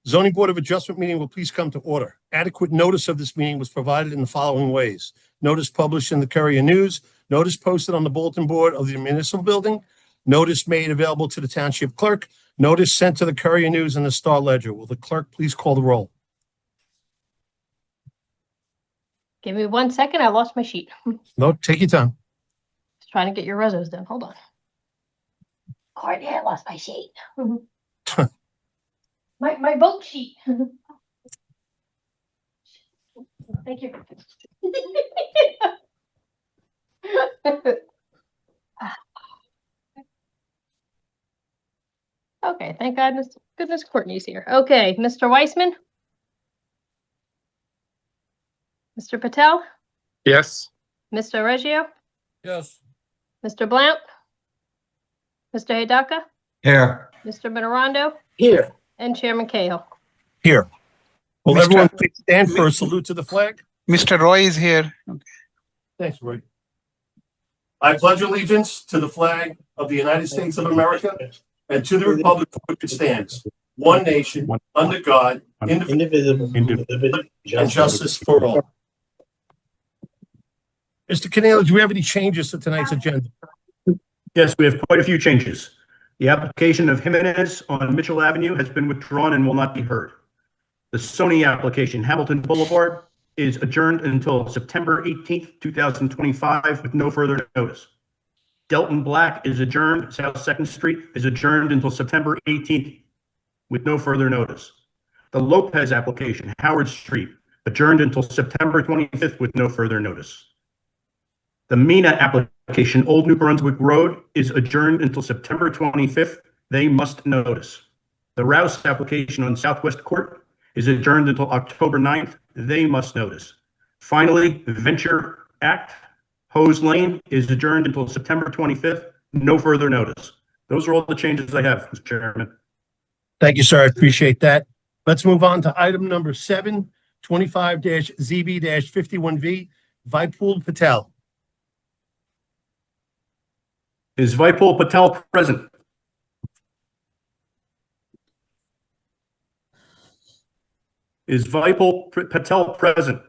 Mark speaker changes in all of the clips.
Speaker 1: Zoning Board of Adjustment meeting will please come to order. Adequate notice of this meeting was provided in the following ways. Notice published in the Courier News, notice posted on the bulletin board of the municipal building, notice made available to the township clerk, notice sent to the Courier News and the Star Ledger. Will the clerk please call the roll?
Speaker 2: Give me 1 second. I lost my sheet.
Speaker 1: No, take your time.
Speaker 2: Just trying to get your resos done. Hold on. Courtney, I lost my sheet. my vote sheet. Thank you. Okay, thank goodness Courtney's here. Okay, Mr. Weissman? Mr. Patel?
Speaker 3: Yes.
Speaker 2: Mr. Reggio?
Speaker 3: Yes.
Speaker 2: Mr. Blount? Mr. Hidaka?
Speaker 3: Here.
Speaker 2: Mr. Minorando?
Speaker 3: Here.
Speaker 2: And Chairman Cahill.
Speaker 1: Here. Will
Speaker 3: Mr.
Speaker 1: everyone please stand for a salute to the flag?
Speaker 3: Mr. Roy is here.
Speaker 1: Thanks, Roy. I pledge allegiance to the flag of the United States of America and to the republic for which it stands, one nation, under God, indivisible, and justice for all. Mr. Canelo, do we have any changes to tonight's agenda?
Speaker 4: Yes, we have quite a few changes. The application of Jimenez on Mitchell Avenue has been withdrawn and will not be heard. The Sony application, Hamilton Boulevard, is adjourned until September 18th, 2025 with no further notice. Delton Black is adjourned. South 2nd Street is adjourned until September 18th with no further notice. The Lopez application, Howard Street, adjourned until September 25th with no further notice. The Mina application, Old New Brunswick Road, is adjourned until September 25th. They must notice. The Rouse application on Southwest Court is adjourned until October 9th. They must notice. Finally, Venture Act, Hose Lane, is adjourned until September 25th. No further notice. Those are all the changes I have, Mr. Chairman.
Speaker 1: Thank you, sir. I appreciate that. Let's move on to item number 7, 25-ZB-51V, Vipul Patel.
Speaker 4: Is Vipul Patel present? Is Vipul Patel present?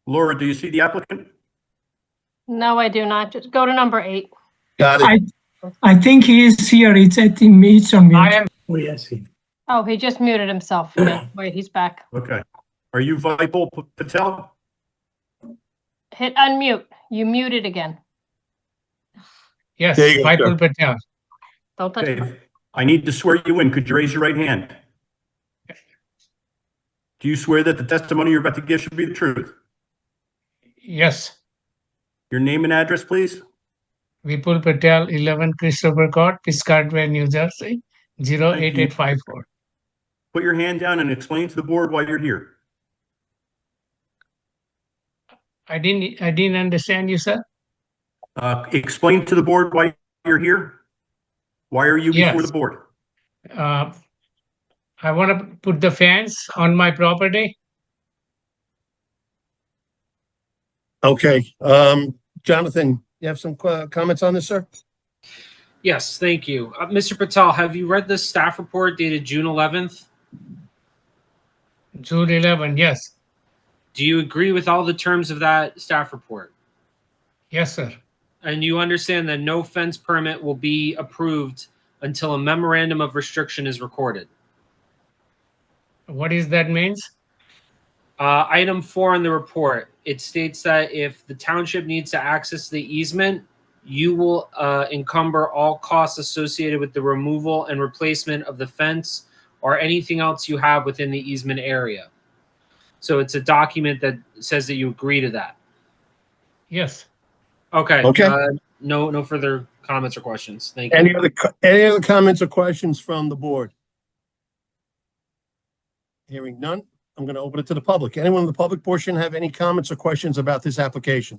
Speaker 4: Laura, do you see the applicant?
Speaker 2: No, I do not. Just go to number 8.
Speaker 1: Got it.
Speaker 5: I think he is here. It's at the meets on mute.
Speaker 3: I am.
Speaker 4: Oh, yes.
Speaker 2: Oh, he just muted himself. Okay, wait, he's back.
Speaker 4: Okay. Are you Vipul Patel?
Speaker 2: Hit unmute. You muted again.
Speaker 3: Yes,
Speaker 1: There you go,
Speaker 3: Vipul
Speaker 1: sir.
Speaker 3: Patel.
Speaker 2: Don't touch him.
Speaker 4: Okay. I need to swear you in. Could you raise your right hand? Do you swear that the testimony you're about to give should be the truth?
Speaker 3: Yes.
Speaker 4: Your name and address, please.
Speaker 3: Vipul Patel, 11 Christopher Court, Piscataway, New Jersey, 08854.
Speaker 4: Put your hand down and explain to the board why you're here.
Speaker 3: I didn't understand you, sir.
Speaker 4: Explain to the board why you're here. Why are you before
Speaker 3: Yes.
Speaker 4: the board?
Speaker 3: I want to put the fence on my property.
Speaker 1: Okay. Jonathan, you have some comments on this, sir?
Speaker 6: Yes, thank you. Mr. Patel, have you read the staff report dated June 11th?
Speaker 3: June 11, yes.
Speaker 6: Do you agree with all the terms of that staff report?
Speaker 3: Yes, sir.
Speaker 6: And you understand that no fence permit will be approved until a memorandum of restriction is recorded?
Speaker 3: What is that means?
Speaker 6: Item 4 in the report, it states that if the township needs to access the easement, you will encumber all costs associated with the removal and replacement of the fence or anything else you have within the easement area. So it's a document that says that you agree to that.
Speaker 3: Yes.
Speaker 6: Okay.
Speaker 1: Okay.
Speaker 6: No further comments or questions. Thank you.
Speaker 1: Any other comments or questions from the board? Hearing none, I'm going to open it to the public. Anyone in the public portion have any comments or questions about this application?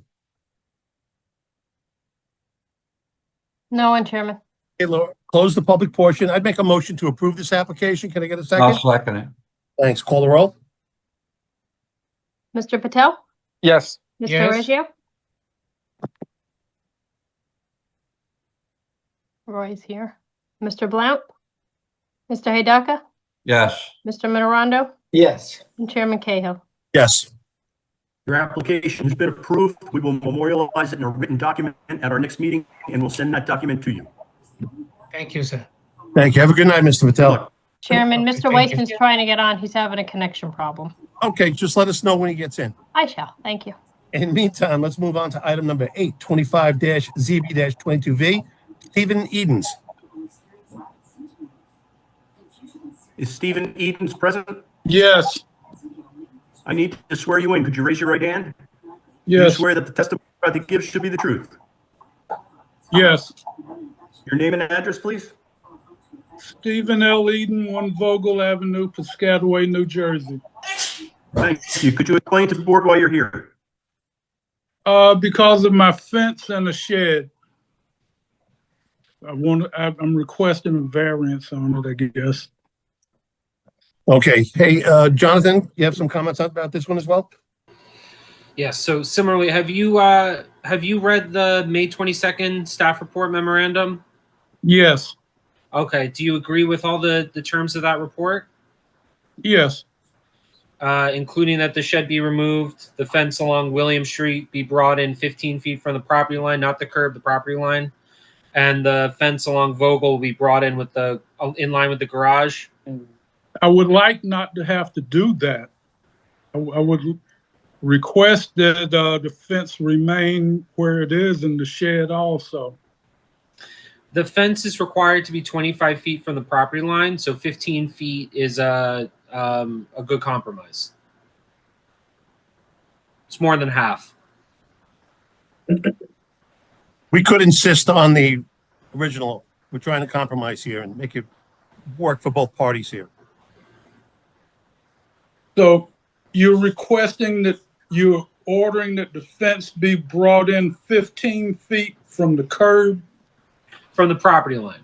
Speaker 2: No one, Chairman.
Speaker 1: Okay, Laura, close the public portion. I'd make a motion to approve this application. Can I get a second?
Speaker 7: I'll second it.
Speaker 1: Thanks. Call the roll.
Speaker 2: Mr. Patel?
Speaker 3: Yes.
Speaker 2: Mr.
Speaker 3: Yes.
Speaker 2: Reggio? Roy's here. Mr. Blount? Mr. Hidaka,
Speaker 7: Yes.
Speaker 2: Mr. Mitterondo,
Speaker 3: Yes.
Speaker 2: and Chairman Cahill.
Speaker 1: Yes.
Speaker 4: Your application has been approved. We will memorialize it in a written document at our next meeting, and we'll send that document to you.
Speaker 3: Thank you, sir.
Speaker 1: Thank you. Have a good night, Mr.
Speaker 4: Good
Speaker 1: Patel.
Speaker 4: luck.
Speaker 2: Chairman,
Speaker 3: Okay,
Speaker 2: Mr.
Speaker 3: thank you.
Speaker 2: Weissman's trying to get on. He's having a connection problem.
Speaker 1: Okay, just let us know when he gets in.
Speaker 2: I shall. Thank you.
Speaker 1: In the meantime, let's move on to item number 8, 25-ZB-22V. Stephen Edens.
Speaker 4: Is Stephen Edens present?
Speaker 8: Yes,
Speaker 4: I need to swear you in. Could you raise your right hand? Do you
Speaker 8: yes,
Speaker 4: swear that the testimony you're about to give should be the truth?
Speaker 8: yes.
Speaker 4: Your name and address, please?
Speaker 8: Stephen L. Eden, 1 Vogel Avenue, Piscataway, New Jersey.
Speaker 4: Thank you. Could you explain to the board why you're here?
Speaker 8: Because of my fence and a shed. I'm requesting a variance on it, I guess.
Speaker 1: Okay. Hey, Jonathan, you have some comments about this one as well?
Speaker 6: Yes. So similarly, have you read the May 22nd staff report memorandum?
Speaker 8: Yes,
Speaker 6: Okay. Do you agree with all the terms of that report?
Speaker 8: yes,
Speaker 6: Including that the shed be removed, the fence along William Street be brought in 15 feet from the property line, not the curb, the property line, and the fence along Vogel will be brought in in line with the garage.
Speaker 8: I would like not to have to do that. I would request that the fence remain where it is in the shed also.
Speaker 6: The fence is required to be 25 feet from the property line, so 15 feet is a good compromise. It's more than half.
Speaker 1: We could insist on the original. We're trying to compromise here and make it work for both parties here.
Speaker 8: So you're ordering that the fence be brought in 15 feet from the curb,
Speaker 6: From the property line.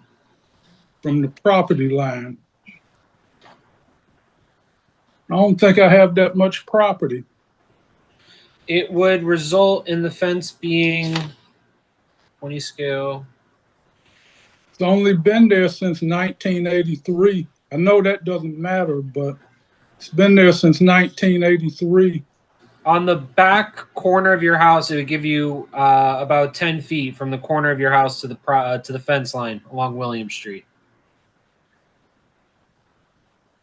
Speaker 8: from the property line. I don't think I have that much property.
Speaker 6: It would result in the fence being 20 scale.
Speaker 8: It's only been there since 1983. I know that doesn't matter, but it's been there since 1983.
Speaker 6: On the back corner of your house, it would give you about 10 feet from the corner of your house to the fence line along William Street.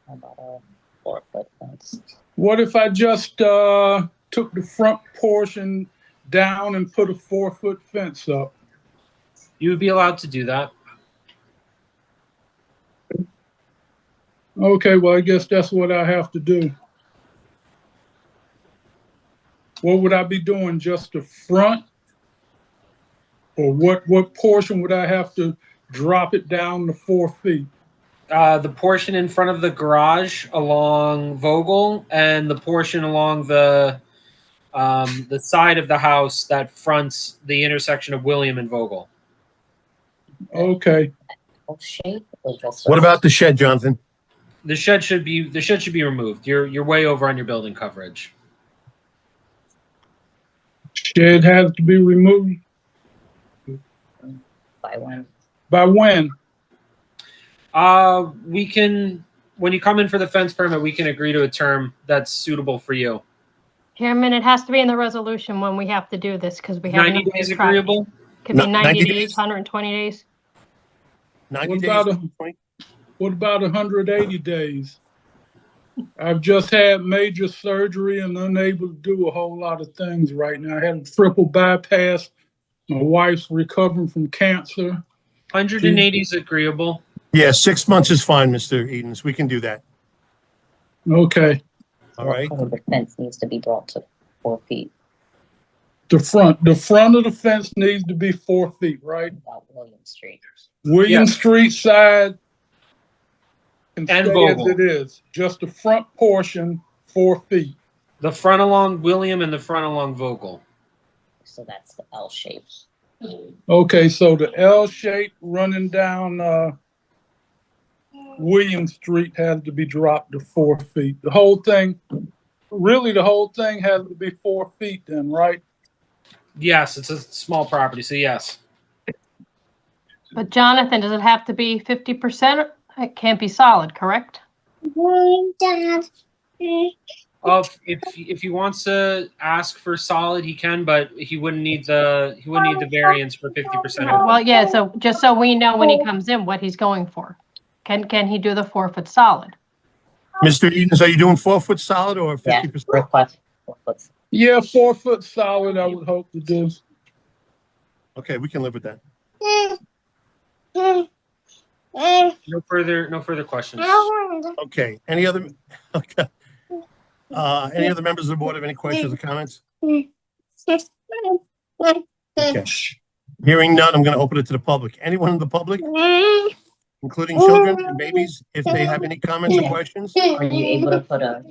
Speaker 9: About a 4-foot fence.
Speaker 8: What if I just took the front portion down and put a 4-foot fence up?
Speaker 6: You would be allowed to do that.
Speaker 8: Okay, well, I guess that's what I have to do. What would I be doing? Just the front? Or what portion would I have to drop it down to 4 feet?
Speaker 6: The portion in front of the garage along Vogel and the portion along the side of the house that fronts the intersection of William and Vogel.
Speaker 8: Okay,
Speaker 9: Shape or just
Speaker 1: What about the shed, Jonathan?
Speaker 6: The shed should be removed. You're way over on your building coverage.
Speaker 8: shed has to be removed.
Speaker 9: by when?
Speaker 8: By when?
Speaker 6: We can, when you come in for the fence permit, we can agree to a term that's suitable for you.
Speaker 2: Chairman, it has to be in the resolution when we have to do this because we have
Speaker 6: 90
Speaker 2: no
Speaker 6: days
Speaker 2: property.
Speaker 6: agreeable.
Speaker 2: Could be
Speaker 1: 90
Speaker 2: 90
Speaker 1: days?
Speaker 2: days, 120 days.
Speaker 1: 90
Speaker 8: What
Speaker 1: days?
Speaker 8: about What about 180 days? I've just had major surgery and unable to do a whole lot of things right now. I had a triple bypass. My wife's recovering from cancer.
Speaker 6: 180 is agreeable.
Speaker 1: Yeah, 6 months is fine, Mr. Edens. We can do that.
Speaker 8: Okay,
Speaker 1: All right.
Speaker 9: What kind of the fence needs to be brought to 4 feet
Speaker 8: the front of the fence needs to be 4 feet, right?
Speaker 9: about William Street.
Speaker 8: William
Speaker 6: Yes.
Speaker 8: Street side can
Speaker 6: And
Speaker 8: stay
Speaker 6: Vogel.
Speaker 8: as it is. Just the front portion, 4 feet.
Speaker 6: The front along William and the front along Vogel.
Speaker 9: So that's the L shape.
Speaker 8: Okay, so the L shape running down William Street has to be dropped to 4 feet. The whole thing has to be 4 feet then, right?
Speaker 6: Yes, it's a small property, so yes.
Speaker 2: But Jonathan, does it have to be 50% It can't be solid, correct?
Speaker 6: If he wants to ask for solid, he can, but he wouldn't need the variance for 50% open.
Speaker 2: Well, yeah, so just so we know when he comes in what he's going for. Can he do the 4-foot solid?
Speaker 1: Mr. Edens, are you doing 4-foot solid or
Speaker 9: Yeah,
Speaker 1: 50%?
Speaker 9: request 4 foot.
Speaker 8: Yeah, 4-foot solid, I would hope to do.
Speaker 1: Okay, we can live with that.
Speaker 6: No further questions.
Speaker 1: Okay, any other members of the board have any questions or comments? Okay. Hearing none, I'm going to open it to the public. Anyone in the public, including children and babies, if they have any comments or questions?
Speaker 9: Are you able to put a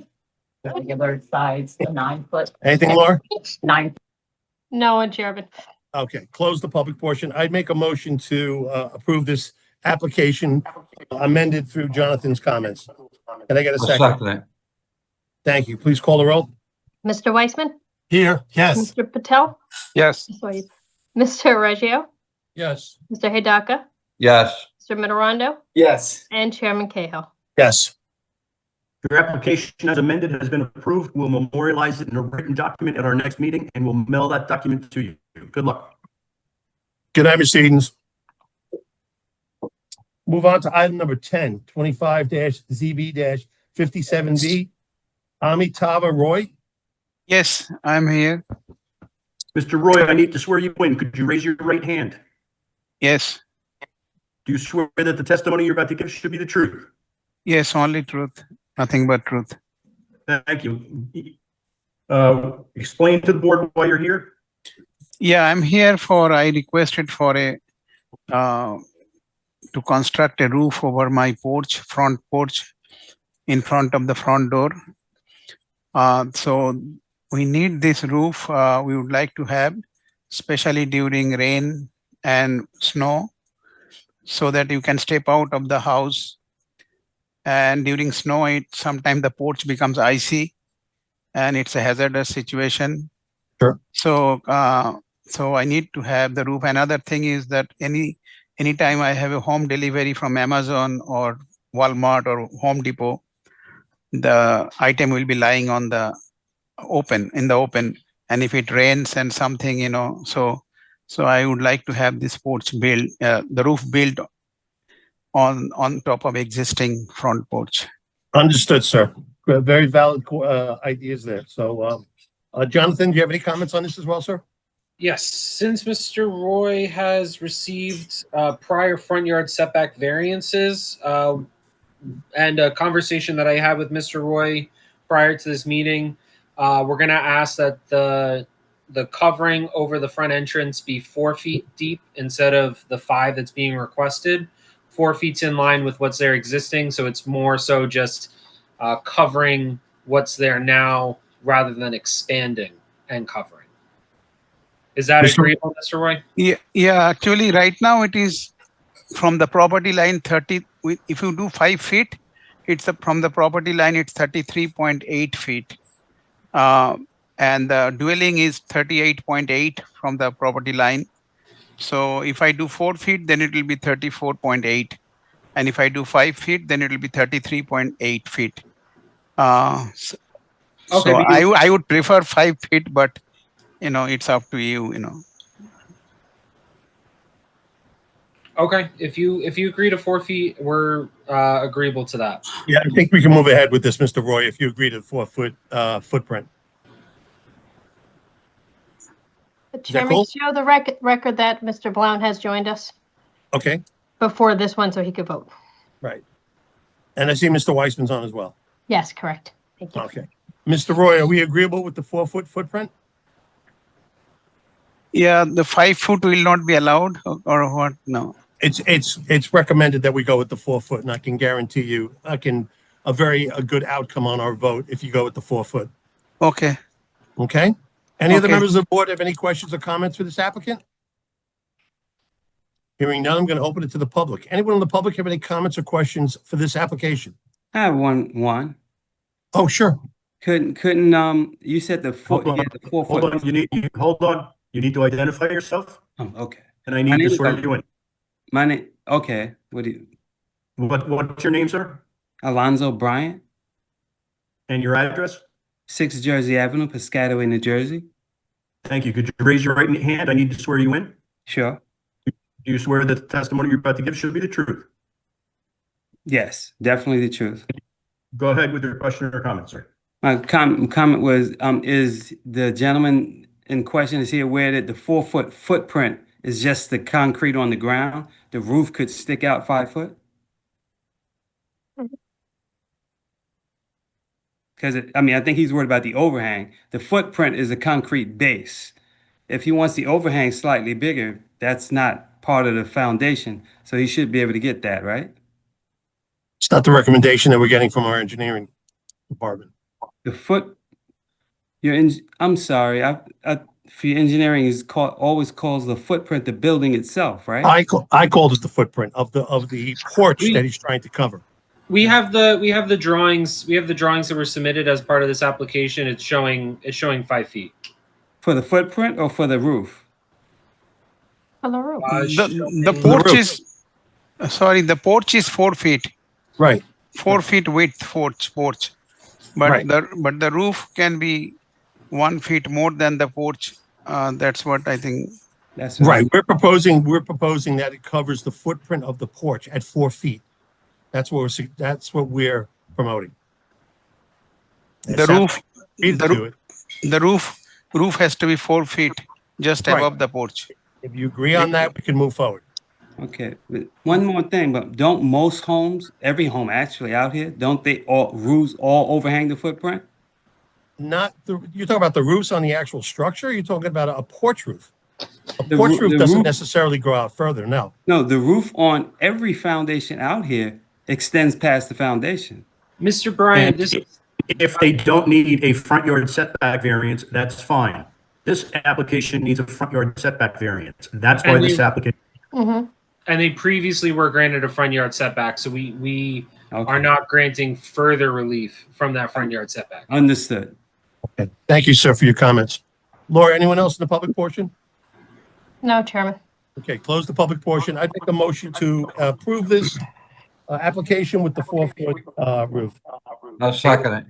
Speaker 9: regular size, the 9 foot?
Speaker 1: Anything, Laura?
Speaker 9: 9.
Speaker 2: No, Chairman.
Speaker 1: Okay, close the public portion. I'd make a motion to approve this application amended through Jonathan's comments. Can I get a second? Thank you. Please call the roll.
Speaker 2: Mr. Weissman?
Speaker 1: Here, yes.
Speaker 2: Mr. Patel?
Speaker 7: Yes.
Speaker 2: Sorry. Mr. Reggio?
Speaker 1: Yes.
Speaker 2: Mr. Hidaka?
Speaker 7: Yes.
Speaker 2: Mr. Mitterondo?
Speaker 7: Yes.
Speaker 2: And Chairman Cahill.
Speaker 1: Yes.
Speaker 4: Your application as amended has been approved. We'll memorialize it in a written document at our next meeting, and we'll mail that document to you. Good luck.
Speaker 1: Good night, Mr. Edens. Move on to item number 10, 25-ZB-57B. Amitava Roy.
Speaker 7: Yes, I'm here.
Speaker 4: Mr. Roy, I need to swear you in. Could you raise your right hand?
Speaker 7: Yes.
Speaker 4: Do you swear that the testimony you're about to give should be the truth?
Speaker 7: Yes, only truth. Nothing but truth.
Speaker 4: Thank you. Explain to the board why you're here.
Speaker 7: Yeah, I'm here I requested for to construct a roof over my porch, front porch, in front of the front door. So we need this roof. We would like to have, especially during rain and snow, so that you can step out of the house. And during snow, sometimes the porch becomes icy, and it's a hazardous situation.
Speaker 1: Sure.
Speaker 7: So, so I need to have the roof. Another thing is that anytime I have a home delivery from Amazon or Walmart or Home Depot, the item will be lying on the open, and if it rains and something, so I would like to have this porch built, the roof built on top of existing front porch.
Speaker 1: Understood, sir. Very valid ideas there. So, Jonathan, do you have any comments on this as well, sir?
Speaker 6: Yes, since Mr. Roy has received prior front yard setback variances and a conversation that I had with Mr. Roy prior to this meeting, we're going to ask that the covering over the front entrance be 4 feet deep instead of the 5 that's being requested. 4 feet's in line with what's there existing, so it's more so just covering what's there now rather than expanding and covering. Is that agreeable, Mr. Roy?
Speaker 7: Yeah. Actually, right now it is from the property line 30. If you do 5 feet, from the property line it's 33.8 feet, and the dwelling is 38.8 from the property line. So if I do 4 feet, then it will be 34.8, and if I do 5 feet, then it will be 33.8 feet. So I would prefer 5 feet, but it's up to you.
Speaker 6: Okay, if you agree to 4 feet, we're agreeable to that.
Speaker 1: Yeah, I think we can move ahead with this, Mr. Roy, if you agree to the 4-foot footprint.
Speaker 2: Chairman,
Speaker 1: cool?
Speaker 2: show the record that Mr. Blount has joined us
Speaker 1: Okay,
Speaker 2: before this one so he could vote.
Speaker 1: right. And I see Mr. Weissman's on as well.
Speaker 2: Yes, correct. Thank you.
Speaker 1: Okay. Mr. Roy, are we agreeable with the 4-foot footprint?
Speaker 7: Yeah, the 5 foot will not be allowed, or what? No.
Speaker 1: It's recommended that we go with the 4-foot, and I can guarantee you, a good outcome on our vote if you go with the 4-foot.
Speaker 7: Okay.
Speaker 1: Okay? Any other
Speaker 7: Okay.
Speaker 1: members of the board have any questions or comments for this applicant? Hearing none, I'm going to open it to the public. Anyone in the public have any comments or questions for this application?
Speaker 10: I have one.
Speaker 1: Oh, sure.
Speaker 10: Couldn't you said the foot,
Speaker 4: Hold on.
Speaker 10: yeah, the 4
Speaker 4: Hold
Speaker 10: foot.
Speaker 4: on. Hold on. You need to identify yourself,
Speaker 10: Oh, okay.
Speaker 4: and I
Speaker 10: My
Speaker 4: need
Speaker 10: name
Speaker 4: to
Speaker 10: is
Speaker 4: swear you in.
Speaker 10: My name, okay, what do you,
Speaker 4: What's your name, sir?
Speaker 10: Alonzo Bryant,
Speaker 4: And your address?
Speaker 10: 6 Jersey Avenue, Piscataway, New Jersey.
Speaker 4: Thank you. Could you raise your right hand? I need to swear you in.
Speaker 10: Sure.
Speaker 4: Do you swear that the testimony you're about to give should be the truth?
Speaker 10: Yes, definitely the truth.
Speaker 4: Go ahead with your question or comment, sir.
Speaker 10: My comment was, is the gentleman in question, is he aware that the 4-foot footprint is just the concrete on the ground? The roof could stick out 5 foot? Because, I think he's worried about the overhang. The footprint is a concrete base. If he wants the overhang slightly bigger, that's not part of the foundation. So he should be able to get that, right?
Speaker 1: It's not the recommendation that we're getting from our engineering department.
Speaker 10: The foot, I'm sorry, for your engineering is always calls the footprint the building itself, right?
Speaker 1: I called it the footprint of the porch that he's trying to cover.
Speaker 6: We have the drawings. We have the drawings that were submitted as part of this application. It's showing 5 feet.
Speaker 10: For the footprint or for the roof?
Speaker 2: For the roof.
Speaker 7: The porch is, sorry, the porch is 4 feet,
Speaker 1: Right.
Speaker 7: 4 feet width porch. But
Speaker 1: Right.
Speaker 7: the roof can be 1 feet more than the porch. That's what I think.
Speaker 10: That's
Speaker 1: Right. We're proposing that it covers the footprint of the porch at 4 feet. That's what we're promoting.
Speaker 7: The roof,
Speaker 1: The
Speaker 7: the roof has to be 4 feet just
Speaker 1: Right.
Speaker 7: above the porch.
Speaker 1: If you agree on that, we can move forward.
Speaker 10: Okay, but one more thing, but don't most homes, every home actually out here, don't they roofs all overhang the footprint?
Speaker 1: You're talking about the roofs on the actual structure? Or you're talking about a porch roof? A
Speaker 10: The
Speaker 1: porch
Speaker 10: roo-
Speaker 1: roof
Speaker 10: the
Speaker 1: doesn't
Speaker 10: roof-
Speaker 1: necessarily go out further, no.
Speaker 10: No, the roof on every foundation out here extends past the foundation.
Speaker 6: Mr. Bryant,
Speaker 4: And if they don't need a front yard setback variance, that's fine. This application needs a front yard setback variance. That's why
Speaker 6: And
Speaker 4: this
Speaker 6: we-
Speaker 4: application,
Speaker 6: and they previously were granted a front yard setback, so we
Speaker 10: Okay.
Speaker 6: are not granting further relief from that front yard setback.
Speaker 10: Understood.
Speaker 1: Okay. Thank you, sir, for your comments. Laura, anyone else in the public portion?
Speaker 2: No, Chairman.
Speaker 1: Okay, close the public portion. I make a motion to approve this application with the 4-foot roof.
Speaker 11: I'll second it.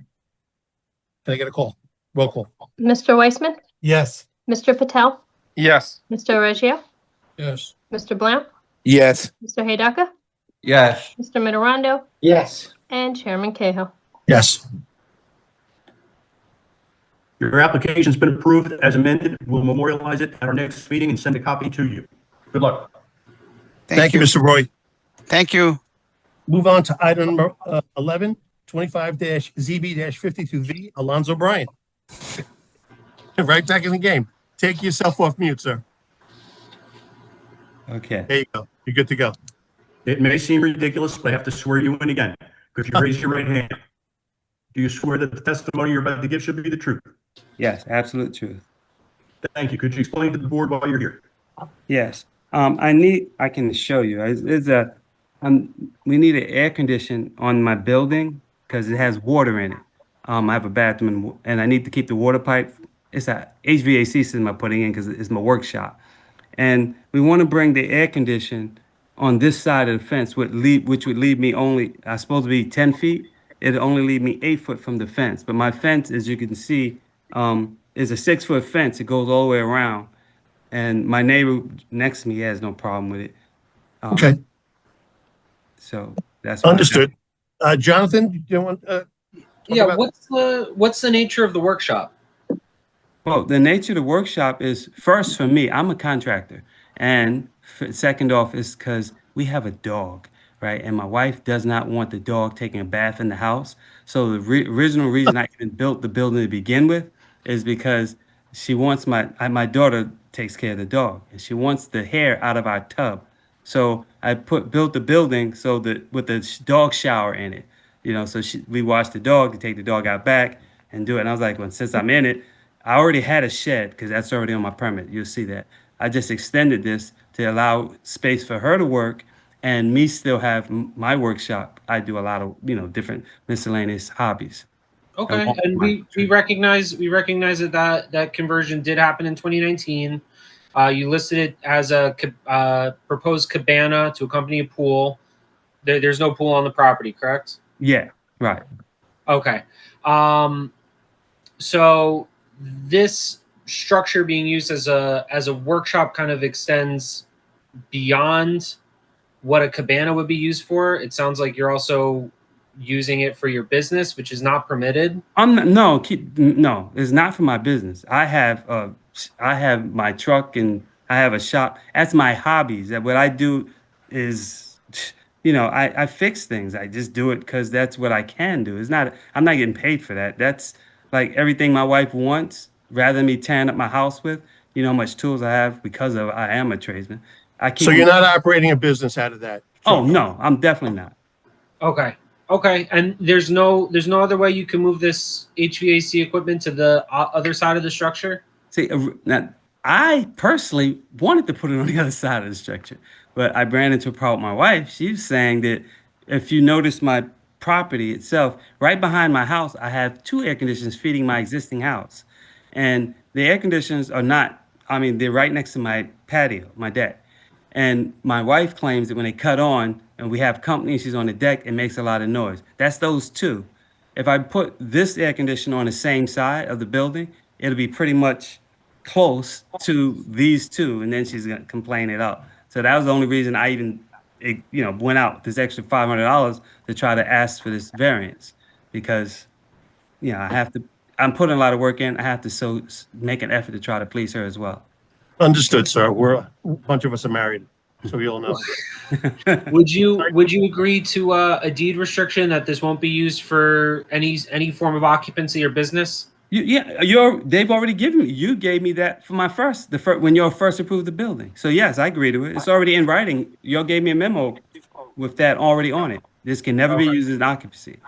Speaker 1: Can I get a call? Roll call.
Speaker 2: Mr. Weissman,
Speaker 11: Yes.
Speaker 2: Mr. Patel,
Speaker 11: Yes.
Speaker 2: Mr. Reggio,
Speaker 1: Yes.
Speaker 2: Mr. Blount,
Speaker 11: Yes.
Speaker 2: Mr. Hidaka,
Speaker 11: Yes.
Speaker 2: Mr. Mitterondo,
Speaker 11: Yes.
Speaker 2: and Chairman Cahill.
Speaker 1: Yes.
Speaker 4: your application's been approved as amended. We'll memorialize it at our next meeting and send a copy to you. Good luck.
Speaker 1: Thank you, Mr. Roy.
Speaker 7: Thank you.
Speaker 1: Move on to item number 11, 25-ZB-52V, Alonzo Bryant. Right back in the game. Take yourself off mute, sir.
Speaker 10: Okay.
Speaker 1: There you go. You're good to go.
Speaker 4: It may seem ridiculous, but I have to swear you in again. Could you raise your right hand? Do you swear that the testimony you're about to give should be the truth?
Speaker 10: Yes, absolute truth.
Speaker 4: Thank you. Could you explain to the board why you're here?
Speaker 10: Yes. I can show you. We need an air condition on my building because it has water in it. I have a bathroom and I need to keep the water pipe. It's a HVAC system I'm putting in because it's my workshop. And we want to bring the air condition on this side of the fence, which would leave me only, I'm supposed to be 10 feet. It'll only leave me 8 foot from the fence. But my fence, as you can see, is a 6-foot fence. It goes all the way around. And my neighbor next to me has no problem with it.
Speaker 1: Okay,
Speaker 10: So that's what I got.
Speaker 1: understood. Jonathan, do you want
Speaker 6: Yeah,
Speaker 1: about-
Speaker 6: what's the nature of the workshop?
Speaker 10: Well, the nature of the workshop is, first for me, I'm a contractor. And second off is because we have a dog, right? And my wife does not want the dog taking a bath in the house. So the original reason I even built the building to begin with is because she wants my daughter takes care of the dog, and she wants the hair out of our tub. So I built the building so that with the dog shower in it, so we wash the dog, to take the dog out back and do it. And I was like, well, since I'm in it, I already had a shed because that's already on my permit. You'll see that. I just extended this to allow space for her to work and me still have my workshop. I do a lot of, different miscellaneous hobbies.
Speaker 6: Okay, and we recognize that conversion did happen in 2019. You listed it as a proposed cabana to accompany a pool. There's no pool on the property, correct?
Speaker 10: Yeah, right.
Speaker 6: Okay. So this structure being used as a workshop kind of extends beyond what a cabana would be used for. It sounds like you're also using it for your business, which is not permitted.
Speaker 10: I'm not, no, it's not for my business. I have my truck and I have a shop. That's my hobbies. That what I do is, I fix things. I just do it because that's what I can do. I'm not getting paid for that. That's like everything my wife wants, rather than me tearing up my house with, how much tools I have because I am a tradesman.
Speaker 1: So you're not operating a business out of that?
Speaker 10: Oh, no, I'm definitely not.
Speaker 6: Okay. Okay. And there's no other way you can move this HVAC equipment to the other side of the structure?
Speaker 10: See, now, I personally wanted to put it on the other side of the structure, but I ran into a problem with my wife. She was saying that if you notice my property itself, right behind my house, I have 2 air conditioners feeding my existing house. And the air conditioners are not, they're right next to my patio, my deck. And my wife claims that when they cut on and we have company and she's on the deck, it makes a lot of noise. That's those 2. If I put this air conditioner on the same side of the building, it'll be pretty much close to these 2, and then she's gonna complain it out. So that was the only reason I even, went out this extra $500 to try to ask for this variance, because, I'm putting a lot of work in. I have to make an effort to try to please her as well.
Speaker 1: Understood, sir. A bunch of us are married, so we all know.
Speaker 6: Would you agree to a deed restriction that this won't be used for any form of occupancy or business?
Speaker 10: They've already given me. You gave me that for my when you first approved the building. So yes, I agree to it. It's already in writing. You gave me a memo with that already on it. This can never be used as an occupancy.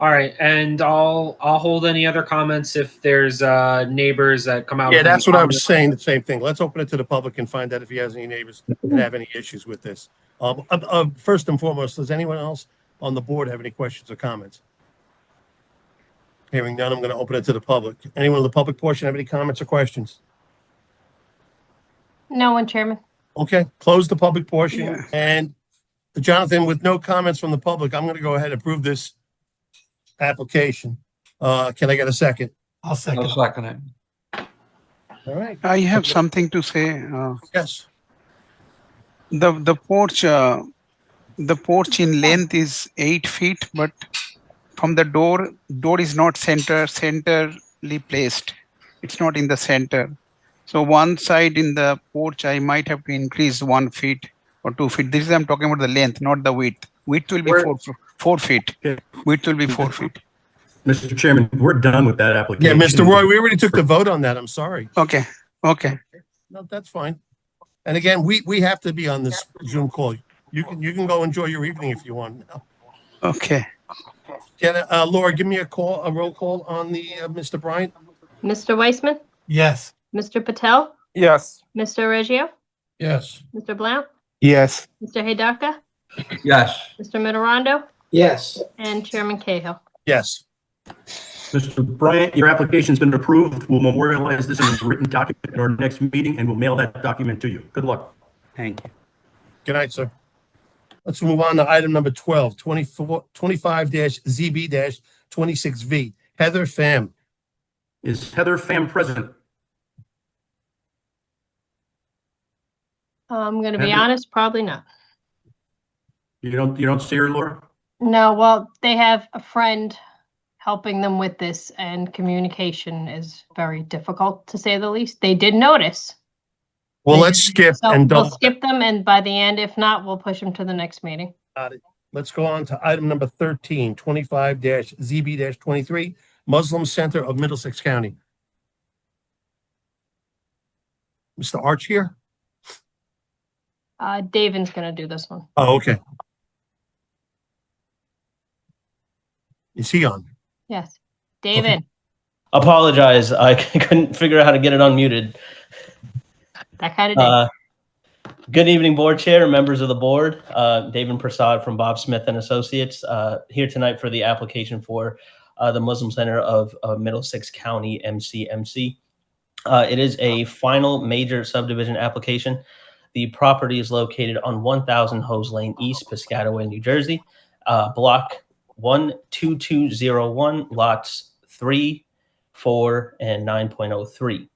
Speaker 6: All right, and I'll hold any other comments if there's neighbors that come out.
Speaker 1: Yeah, that's what I was saying, the same thing. Let's open it to the public and find out if he has any neighbors that have any issues with this. First and foremost, does anyone else on the board have any questions or comments? Hearing none, I'm going to open it to the public. Anyone in the public portion have any comments or questions?
Speaker 2: No one, Chairman.
Speaker 1: Okay, close the public portion. And Jonathan, with no comments from the public, I'm going to go ahead and approve this application. Can I get a second?
Speaker 11: I'll second it.
Speaker 1: All right.
Speaker 7: I have something to say.
Speaker 1: Yes.
Speaker 7: The porch in length is 8 feet, but from the door is not centrally placed. It's not in the center. So one side in the porch, I might have to increase 1 feet or 2 feet. This is, I'm talking about the length, not the width. Width will be 4 feet. Width will be 4 feet.
Speaker 4: Mr. Chairman, we're done with that
Speaker 1: Yeah,
Speaker 4: application.
Speaker 1: Mr. Roy, we already took the vote on that. I'm sorry.
Speaker 7: Okay.
Speaker 1: No, that's fine. And again, we have to be on this Zoom call. You can go enjoy your evening if you want now.
Speaker 7: Okay.
Speaker 1: Laura, give me a roll call on the Mr. Bryant.
Speaker 2: Mr. Weissman,
Speaker 11: Yes.
Speaker 2: Mr. Patel,
Speaker 11: Yes.
Speaker 2: Mr. Reggio,
Speaker 1: Yes.
Speaker 2: Mr. Blount,
Speaker 11: Yes.
Speaker 2: Mr. Hidaka,
Speaker 11: Yes.
Speaker 2: Mr. Mitterondo,
Speaker 11: Yes.
Speaker 2: and Chairman Cahill.
Speaker 1: Yes.
Speaker 4: Mr. Bryant, your application's been approved. We'll memorialize this in a written document at our next meeting, and we'll mail that document to you. Good luck.
Speaker 10: Thank you.
Speaker 1: Good night, sir. Let's move on to item number 12, 25-ZB-26V. Heather Pham.
Speaker 4: Is Heather Pham present?
Speaker 2: I'm going to be
Speaker 4: Heather?
Speaker 2: honest, probably not.
Speaker 4: You don't see her, Laura?
Speaker 2: No, well, they have a friend helping them with this, and communication is very difficult, to say the least. They did notice.
Speaker 1: Well, let's skip
Speaker 2: So
Speaker 1: and
Speaker 2: we'll
Speaker 1: double.
Speaker 2: skip them, and by the end, if not, we'll push them to the next meeting.
Speaker 1: Got it. Let's go on to item number 13, 25-ZB-23, Muslim Center of Middlesex County. Mr. Arch here?
Speaker 2: Davin's going to do this one.
Speaker 1: Oh, okay. Is he on?
Speaker 2: Yes. David,
Speaker 12: Apologize. I couldn't figure out how to get it unmuted.
Speaker 2: that kind of day.
Speaker 12: Good evening, board chair and members of the board. David Prasad from Bob Smith and Associates here tonight for the application for the Muslim Center of Middlesex County, MCMC. It is a final major subdivision application. The property is located on 1000 Hose Lane East, Piscataway, New Jersey, block 12201, lots 3, 4, and 9.03.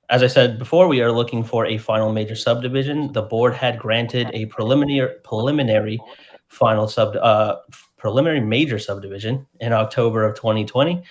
Speaker 12: As I said before, we are looking for a final major subdivision. The board had granted a preliminary major subdivision in October of 2020.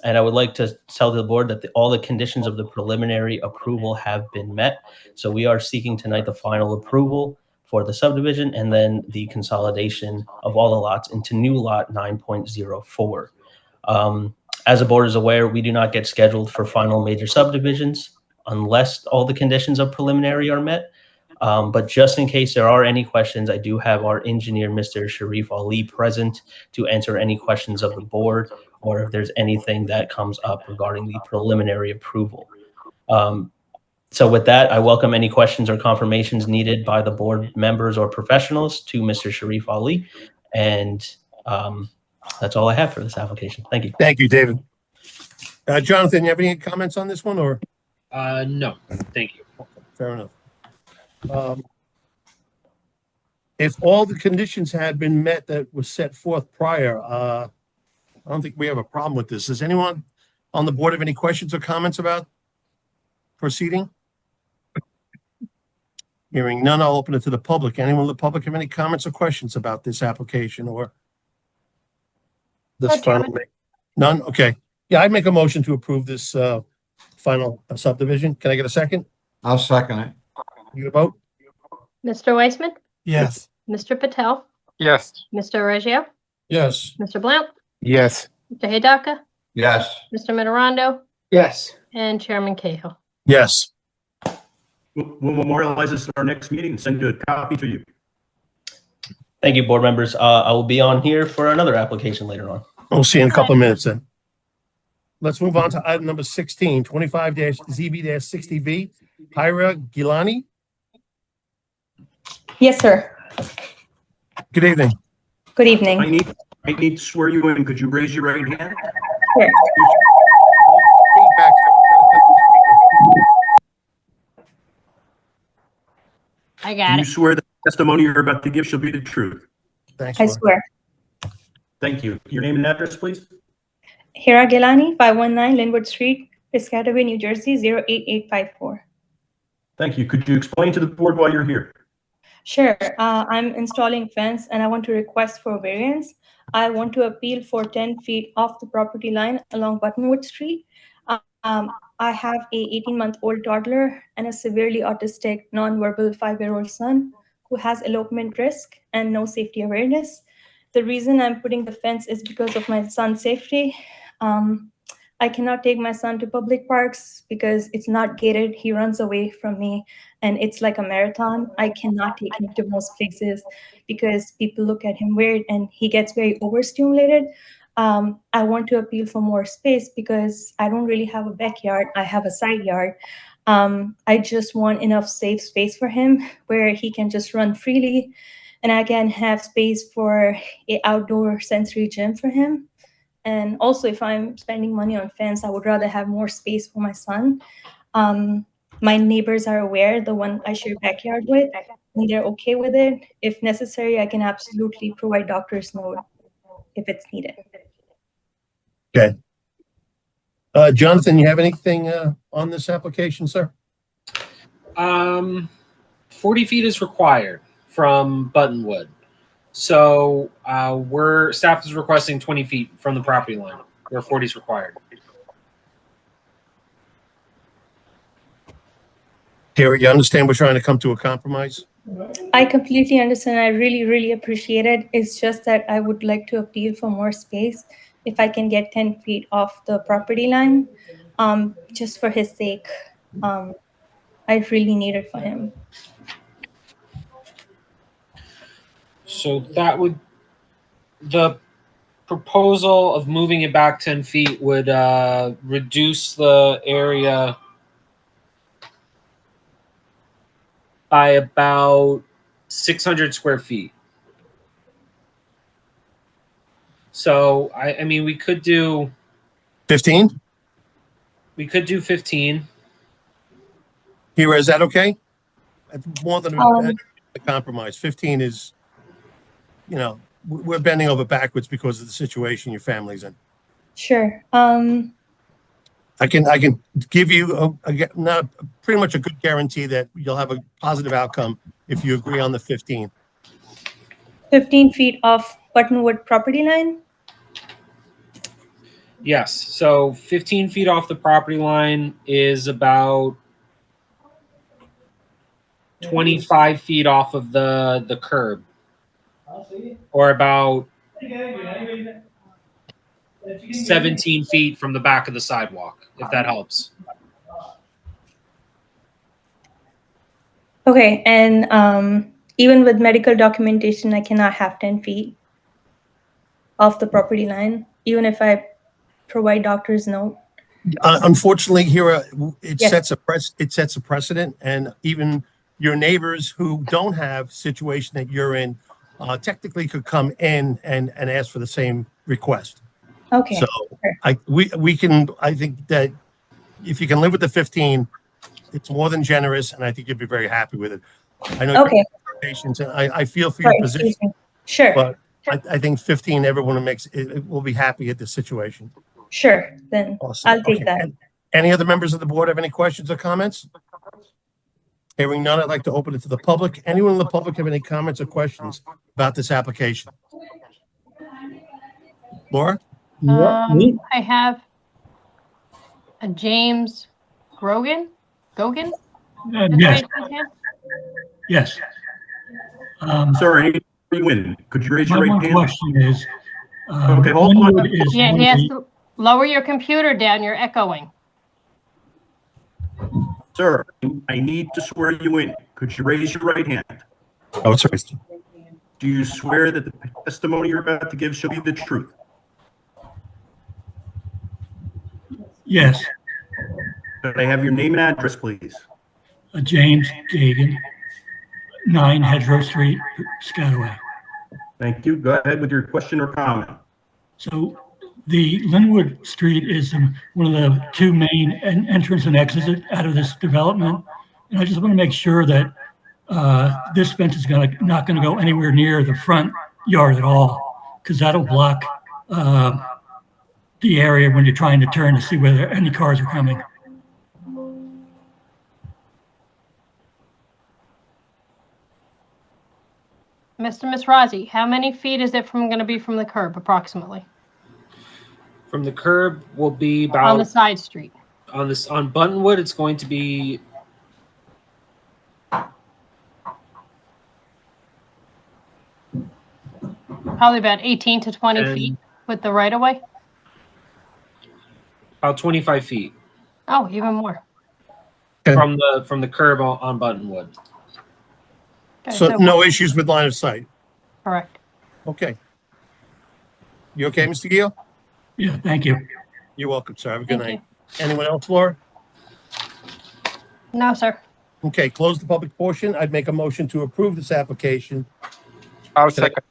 Speaker 12: And I would like to tell the board that all the conditions of the preliminary approval have been met. So we are seeking tonight the final approval for the subdivision and then the consolidation of all the lots into new lot 9.04. As the board is aware, we do not get scheduled for final major subdivisions unless all the conditions of preliminary are met. But just in case there are any questions, I do have our engineer, Mr. Sharif Ali, present to answer any questions of the board or if there's anything that comes up regarding the preliminary approval. So with that, I welcome any questions or confirmations needed by the board members or professionals to Mr. Sharif Ali. And that's all I have for this application. Thank you.
Speaker 1: Thank you, David. Jonathan, you have any comments on this one, or?
Speaker 6: No, thank you.
Speaker 1: Fair enough. If all the conditions had been met that was set forth prior, I don't think we have a problem with this. Does anyone on the board have any questions or comments about proceeding? Hearing none, I'll open it to the public. Anyone in the public have any comments or questions about this application or this
Speaker 2: No,
Speaker 1: final?
Speaker 2: Chairman.
Speaker 1: None? Okay. Yeah, I'd make a motion to approve this final subdivision. Can I get a second?
Speaker 11: I'll second it.
Speaker 1: You gonna vote?
Speaker 2: Mr. Weissman,
Speaker 11: Yes.
Speaker 2: Mr. Patel,
Speaker 11: Yes.
Speaker 2: Mr. Reggio,
Speaker 1: Yes.
Speaker 2: Mr. Blount,
Speaker 11: Yes.
Speaker 2: Mr. Hidaka,
Speaker 11: Yes.
Speaker 2: Mr. Mitterondo,
Speaker 11: Yes.
Speaker 2: and Chairman Cahill.
Speaker 1: Yes.
Speaker 4: We'll memorialize this at our next meeting and send you a copy to you.
Speaker 12: Thank you, board members. I will be on here for another application later on.
Speaker 1: We'll see you in a couple of minutes then. Let's move on to item number 16, 25-ZB-60B. Hyra Gilani.
Speaker 13: Yes, sir.
Speaker 1: Good evening.
Speaker 13: Good evening.
Speaker 4: I need to swear you in. Could you raise your right hand?
Speaker 13: Sure.
Speaker 2: I
Speaker 4: Do
Speaker 2: got
Speaker 4: you
Speaker 2: it.
Speaker 4: swear that the testimony you're about to give shall be the truth?
Speaker 1: Thanks.
Speaker 13: I
Speaker 1: Laura.
Speaker 13: swear.
Speaker 4: Thank you. Your name and address, please?
Speaker 13: Hira Gilani, 519 Linwood Street, Piscataway, New Jersey, 08854.
Speaker 4: Thank you. Could you explain to the board why you're here?
Speaker 13: Sure. I'm installing fence and I want to request for variance. I want to appeal for 10 feet off the property line along Buttonwood Street. I have a 18-month-old toddler and a severely autistic, nonverbal 5-year-old son who has elopement risk and no safety awareness. The reason I'm putting the fence is because of my son's safety. I cannot take my son to public parks because it's not gated. He runs away from me and it's like a marathon. I cannot take him to most places because people look at him weird and he gets very overstimulated. I want to appeal for more space because I don't really have a backyard. I have a side yard. I just want enough safe space for him where he can just run freely and I can have space for an outdoor sensory gym for him. And also, if I'm spending money on fence, I would rather have more space for my son. My neighbors are aware, the one I share backyard with, and they're okay with it. If necessary, I can absolutely provide doctor's note if it's needed.
Speaker 1: Okay. Jonathan, you have anything on this application, sir?
Speaker 6: 40 feet is required from Buttonwood. So staff is requesting 20 feet from the property line where 40 is required.
Speaker 1: Terry, you understand we're trying to come to a compromise?
Speaker 13: I completely understand. I really, really appreciate it. It's just that I would like to appeal for more space. If I can get 10 feet off the property line, just for his sake, I really need it for him.
Speaker 6: So the proposal of moving it back 10 feet would reduce the area by about 600 square feet. So, I mean, we could do
Speaker 1: 15?
Speaker 6: We could do 15.
Speaker 1: Here, is that okay? That's more than
Speaker 13: Um,
Speaker 1: a compromise. 15 is, you know, we're bending over backwards because of the situation your family's in.
Speaker 13: Sure.
Speaker 1: I can give you not pretty much a good guarantee that you'll have a positive outcome if you agree on the 15.
Speaker 13: 15 feet off Buttonwood property line?
Speaker 6: Yes. So 15 feet off the property line is about 25 feet off of the curb, or about 17 feet from the back of the sidewalk, if that helps.
Speaker 13: Okay, and even with medical documentation, I cannot have 10 feet off the property line, even if I provide doctor's note.
Speaker 1: Unfortunately, here it
Speaker 13: Yes.
Speaker 1: sets a precedent, and even your neighbors who don't have situation that you're in technically could come in and ask for the same request.
Speaker 13: Okay.
Speaker 1: So we can, I think that if you can live with the 15, it's more than generous, and I think you'll be very happy with it. I know
Speaker 13: Okay.
Speaker 1: patience, and I feel for your
Speaker 13: Sorry,
Speaker 1: position,
Speaker 13: excuse me. Sure.
Speaker 1: but I think 15, everyone will be happy at this situation.
Speaker 13: Sure. Then
Speaker 1: Awesome.
Speaker 13: I'll take
Speaker 1: Okay.
Speaker 13: that.
Speaker 1: And any other members of the board have any questions or comments? Hearing none, I'd like to open it to the public. Anyone in the public have any comments or questions about this application? Laura?
Speaker 2: I have a James Gogan? That's the way
Speaker 3: Yes,
Speaker 2: you say his name?
Speaker 3: yes.
Speaker 4: Sir, I need you in. Could you raise your
Speaker 3: My
Speaker 4: right
Speaker 3: one
Speaker 4: hand?
Speaker 3: question is,
Speaker 4: Okay, hold on.
Speaker 3: Linwood is
Speaker 2: Yeah,
Speaker 3: one
Speaker 2: he
Speaker 3: of
Speaker 2: has
Speaker 3: the,
Speaker 2: to lower your computer down. You're echoing.
Speaker 4: Sir, I need to swear you in. Could you raise your right hand?
Speaker 1: Oh, it's right.
Speaker 4: Do you swear that the testimony you're about to give shall be the truth?
Speaker 3: yes,
Speaker 4: Could I have your name and address, please?
Speaker 3: James Gagan, 9 Hedgerow Street, Piscataway.
Speaker 4: Thank you. Go ahead with your question or comment.
Speaker 3: So the Linwood Street is one of the two main entrance and exits out of this development. And I just want to make sure that this fence is not going to go anywhere near the front yard at all, because that'll block the area when you're trying to turn to see whether any cars are coming.
Speaker 2: Mr. Misrazi, how many feet is it going to be from the curb approximately?
Speaker 6: From the curb will be
Speaker 2: On the
Speaker 6: about
Speaker 2: side street?
Speaker 6: on Buttonwood, it's going to be
Speaker 2: Probably about 18 to 20 feet with the right of way?
Speaker 6: about 25 feet
Speaker 2: Oh, even more.
Speaker 1: Okay.
Speaker 6: from the curb on Buttonwood.
Speaker 2: Okay,
Speaker 1: So no issues with line of sight.
Speaker 2: Correct.
Speaker 1: Okay. You okay, Mr. Gill?
Speaker 3: Yeah, thank you.
Speaker 1: You're welcome, sir. Have a good
Speaker 2: Thank
Speaker 1: night. Anyone else, Laura?
Speaker 2: No, sir.
Speaker 1: Okay, close the public portion. I'd make a motion to approve this application.
Speaker 11: I'll second.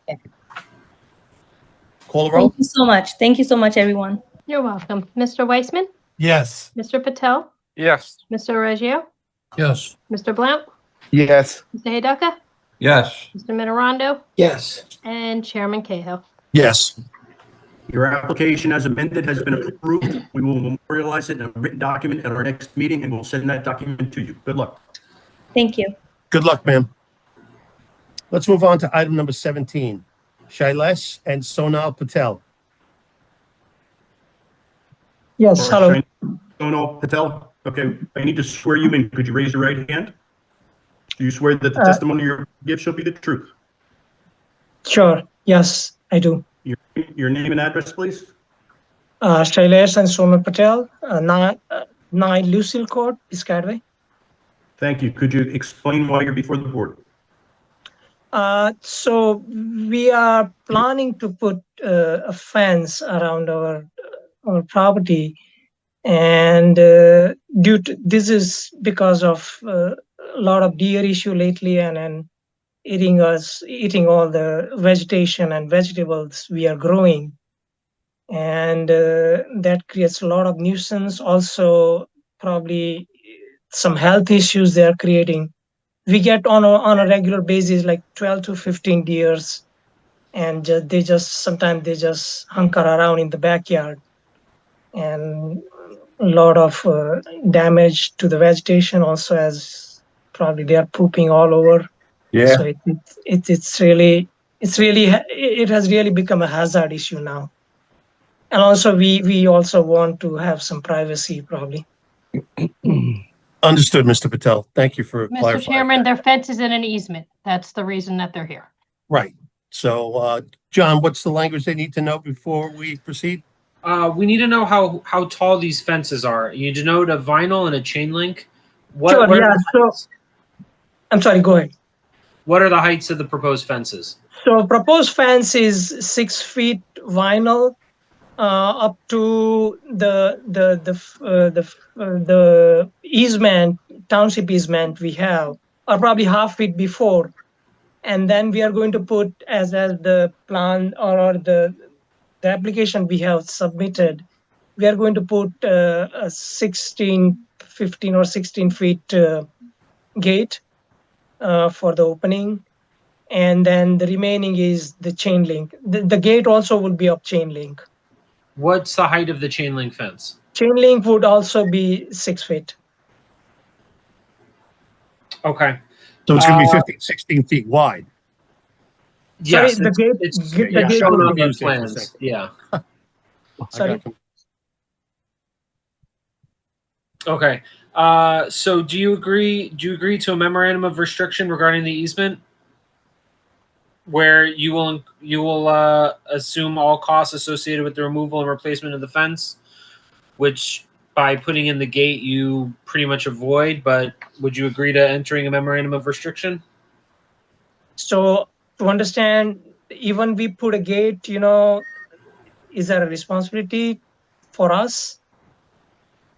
Speaker 1: Call the roll?
Speaker 13: Thank you so much. Thank you so much, everyone.
Speaker 2: You're welcome. Mr. Weissman?
Speaker 11: Yes.
Speaker 2: Mr. Patel?
Speaker 11: Yes.
Speaker 2: Mr. Reggio?
Speaker 11: Yes.
Speaker 2: Mr. Blount?
Speaker 11: Yes.
Speaker 2: Mr. Hidaka?
Speaker 11: Yes.
Speaker 2: Mr. Mitterondo?
Speaker 11: Yes.
Speaker 2: And Chairman Cahill.
Speaker 1: Yes.
Speaker 4: Your application as amended has been approved. We will memorialize it in a written document at our next meeting, and we'll send that document to you. Good luck.
Speaker 13: Thank you.
Speaker 1: Good luck, ma'am. Let's move on to item number 17. Shailesh and Sonal Patel.
Speaker 5: Yes, hello.
Speaker 4: Sonal Patel. Okay, I need to swear you in. Could you raise your right hand? Do you swear that the testimony you give shall be the truth?
Speaker 5: Sure. Yes, I do.
Speaker 4: Your name and address, please.
Speaker 5: Shailesh and Somal Patel, 9 Lucille Court, Piscataway.
Speaker 4: Thank you. Could you explain why you're before the board?
Speaker 5: So we are planning to put a fence around our property, and this is because of a lot of deer issue lately, and eating all the vegetation and vegetables we are growing, and that creates a lot of nuisance. Also, probably some health issues they are creating. We get on a regular basis like 12 to 15 deers, and sometimes they just hunker around in the backyard, and a lot of damage to the vegetation also, as probably they are pooping all over.
Speaker 1: Yeah.
Speaker 5: So it has really become a hazard issue now. And also we also want to have some privacy probably.
Speaker 1: Understood, Mr. Patel. Thank you for
Speaker 2: Mr.
Speaker 1: clarifying.
Speaker 2: Chairman, their fence is in an easement. That's the reason that they're here.
Speaker 1: Right. So, John, what's the language they need to know before we proceed?
Speaker 6: We need to know how tall these fences are. You denote a vinyl and a chain link.
Speaker 5: Sure,
Speaker 6: What are
Speaker 5: yeah.
Speaker 6: the
Speaker 5: So
Speaker 6: heights?
Speaker 5: I'm sorry, go ahead.
Speaker 6: What are the heights of the proposed fences?
Speaker 5: So proposed fence is 6 feet vinyl up to the easement, township easement we have, or probably half feet before. And then we are going to put as the plan or the application we have submitted, we are going to put a 15 or 16 feet gate for the opening. And then the remaining is the chain link. The gate also will be of chain link.
Speaker 6: What's the height of the chain link fence?
Speaker 5: Chain link would also be 6 feet.
Speaker 6: Okay.
Speaker 1: So it's going to be 15, 16 feet wide.
Speaker 5: Sorry,
Speaker 6: Yes,
Speaker 5: the gate
Speaker 6: it's
Speaker 5: will
Speaker 6: shown on
Speaker 5: be
Speaker 6: the
Speaker 1: confused there for a
Speaker 6: plans.
Speaker 1: second.
Speaker 6: Yeah.
Speaker 5: Sorry.
Speaker 6: Okay. So do you agree to a memorandum of restriction regarding the easement, where you will assume all costs associated with the removal and replacement of the fence, which by putting in the gate you pretty much avoid, but would you agree to entering a memorandum of restriction?
Speaker 5: So to understand, even we put a gate, is there a responsibility for us?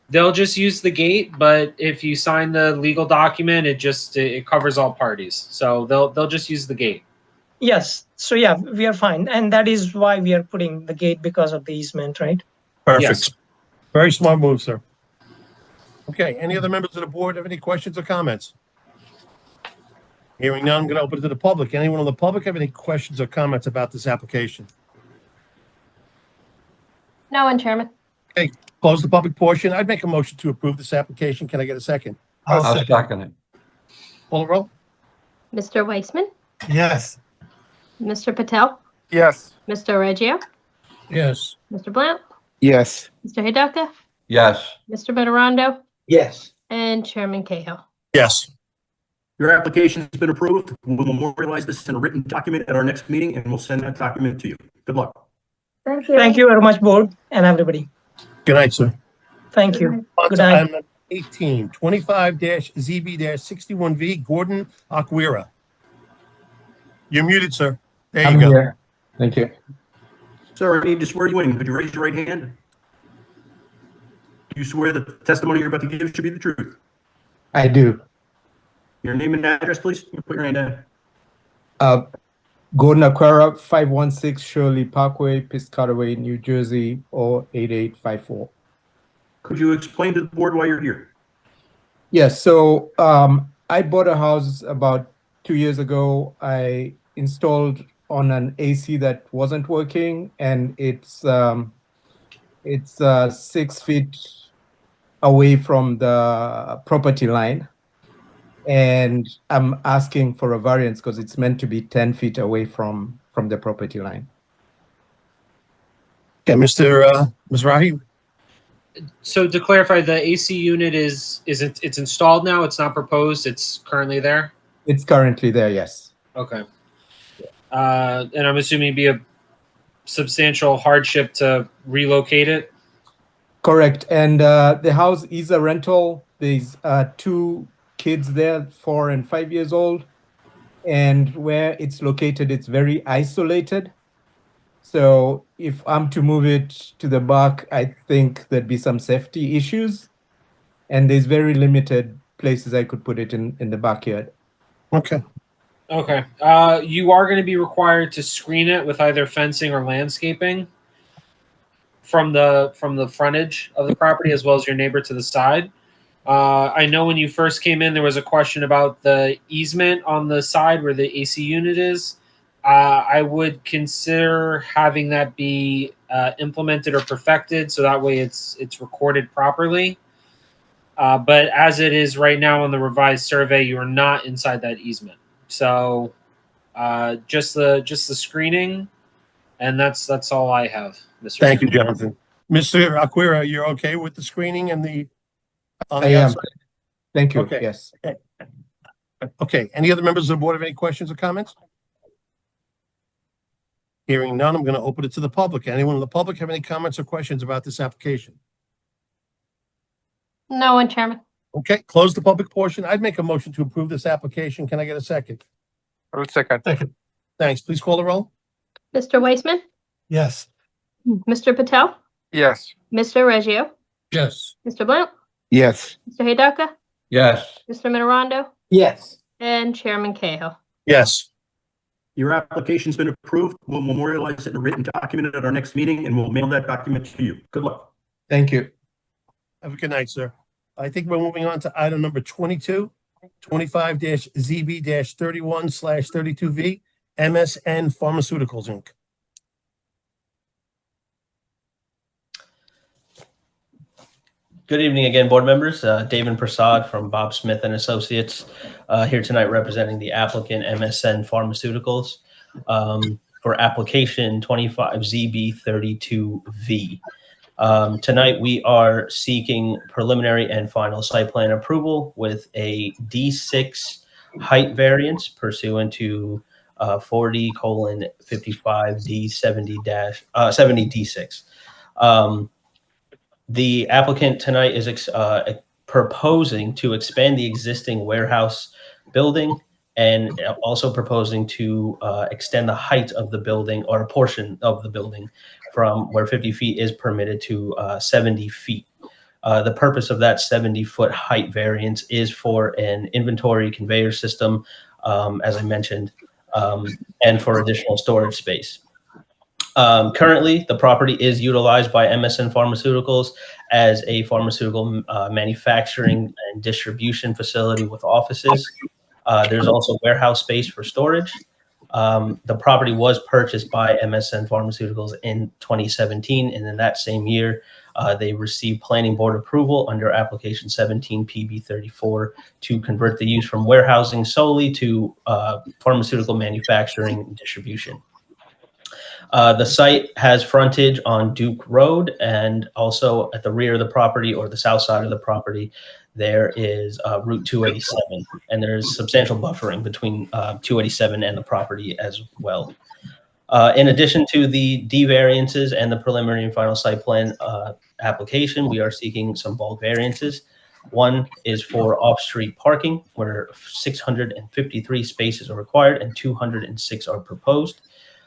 Speaker 6: They'll just use the gate, but if you sign the legal document, it covers all parties. So they'll just use the gate.
Speaker 5: Yes. So yeah, we are fine. And that is why we are putting the gate, because of the easement, right?
Speaker 1: Perfect.
Speaker 6: Yes.
Speaker 1: Very smart move, sir. Okay. Any other members of the board have any questions or comments? Hearing none, I'm going to open it to the public. Anyone on the public have any questions or comments about this application?
Speaker 2: No one, Chairman.
Speaker 1: Okay, close the public portion. I'd make a motion to approve this application. Can I get a second?
Speaker 11: I'll second it.
Speaker 1: Call the roll.
Speaker 2: Mr. Weissman,
Speaker 11: Yes.
Speaker 2: Mr. Patel,
Speaker 11: Yes.
Speaker 2: Mr. Reggio,
Speaker 1: Yes.
Speaker 2: Mr. Blount,
Speaker 7: Yes.
Speaker 2: Mr. Hidaka,
Speaker 11: Yes.
Speaker 2: Mr. Venerando,
Speaker 11: Yes.
Speaker 2: and Chairman Cahill.
Speaker 1: Yes.
Speaker 4: Your application has been approved. We'll memorialize this in a written document at our next meeting, and we'll send that document to you. Good luck.
Speaker 5: Thank you very much, board and everybody.
Speaker 1: Good night, sir.
Speaker 5: Thank you.
Speaker 1: On
Speaker 5: Good
Speaker 1: to
Speaker 5: night.
Speaker 1: item number 18, 25-ZB-61V, Gordon Aquira. You're muted, sir. There you
Speaker 11: I'm
Speaker 1: go.
Speaker 11: here. Thank you.
Speaker 4: Sir, I need to swear you in. Could you raise your right hand? Do you swear that the testimony you're about to give should be the truth?
Speaker 11: I do.
Speaker 4: Your name and address, please. Put your hand down.
Speaker 11: Gordon Aquara, 516 Shirley Parkway, Piscataway, New Jersey, 08854.
Speaker 4: Could you explain to the board why you're here?
Speaker 11: Yes, so I bought a house about 2 years ago. I installed on an AC that wasn't working, and it's 6 feet away from the property line. And I'm asking for a variance because it's meant to be 10 feet away from the property line.
Speaker 1: Okay, Mr. Mizrahi.
Speaker 6: So to clarify, the AC unit it's installed now. It's not proposed. It's currently there.
Speaker 11: It's currently there, yes.
Speaker 6: Okay. And I'm assuming it'd be a substantial hardship to relocate it.
Speaker 11: Correct. And the house is a rental. There's 2 kids there, 4 and 5 years old. And where it's located, it's very isolated. So if I'm to move it to the back, I think there'd be some safety issues. And there's very limited places I could put it in the backyard.
Speaker 1: Okay.
Speaker 6: Okay. You are going to be required to screen it with either fencing or landscaping from the frontage of the property, as well as your neighbor to the side. I know when you first came in, there was a question about the easement on the side where the AC unit is. I would consider having that be implemented or perfected, so that way it's recorded properly. But as it is right now on the revised survey, you are not inside that easement. So just the screening, and that's all I have, Mr.
Speaker 1: Thank you,
Speaker 6: Chairman.
Speaker 1: Jonathan. Mr. Acquira, you're okay with the screening and the on
Speaker 11: I
Speaker 1: the
Speaker 11: am.
Speaker 1: outside?
Speaker 11: Thank you.
Speaker 1: Okay.
Speaker 11: Yes.
Speaker 1: Okay. Any other members of the board have any questions or comments? Hearing none, I'm going to open it to the public. Anyone in the public have any comments or questions about this application?
Speaker 2: No one, Chairman.
Speaker 1: Okay, close the public portion. I'd make a motion to approve this application. Can I get a second?
Speaker 14: I'll second.
Speaker 1: Second. Thanks. Please call the roll.
Speaker 2: Mr. Weissman,
Speaker 1: Yes.
Speaker 2: Mr. Patel,
Speaker 14: Yes.
Speaker 2: Mr. Reggio,
Speaker 1: Yes.
Speaker 2: Mr. Blount,
Speaker 14: Yes.
Speaker 2: Mr. Hidaka,
Speaker 14: Yes.
Speaker 2: Mr. Mitterondo,
Speaker 11: Yes.
Speaker 2: and Chairman Cahill.
Speaker 1: Yes.
Speaker 4: Your application's been approved. We'll memorialize it in a written document at our next meeting, and we'll mail that document to you. Good luck.
Speaker 11: Thank you.
Speaker 1: Have a good night, sir. I think we're moving on to item number 22, 25-ZB-31/32V, MSN Pharmaceuticals, Inc.
Speaker 12: Good evening again, board members. David Prasad from Bob Smith and Associates here tonight representing the applicant MSN Pharmaceuticals for application 25ZB32V. Tonight we are seeking preliminary and final site plan approval with a D6 height variance pursuant to 40:55D70-70D6. The applicant tonight is proposing to expand the existing warehouse building and also proposing to extend the height of the building or a portion of the building from where 50 feet is permitted to 70 feet. The purpose of that 70-foot height variance is for an inventory conveyor system, as I mentioned, and for additional storage space. Currently, the property is utilized by MSN Pharmaceuticals as a pharmaceutical manufacturing and distribution facility with offices. There's also warehouse space for storage. The property was purchased by MSN Pharmaceuticals in 2017, and in that same year, they received planning board approval under application 17 PB34 to convert the use from warehousing solely to pharmaceutical manufacturing and distribution. The site has frontage on Duke Road, and also at the rear of the property or the south side of the property, there is Route 287, and there's substantial buffering between 287 and the property as well. In addition to the D variances and the preliminary and final site plan application, we are seeking some bulk variances. One is for off-street parking, where 653 spaces are required and 206 are proposed.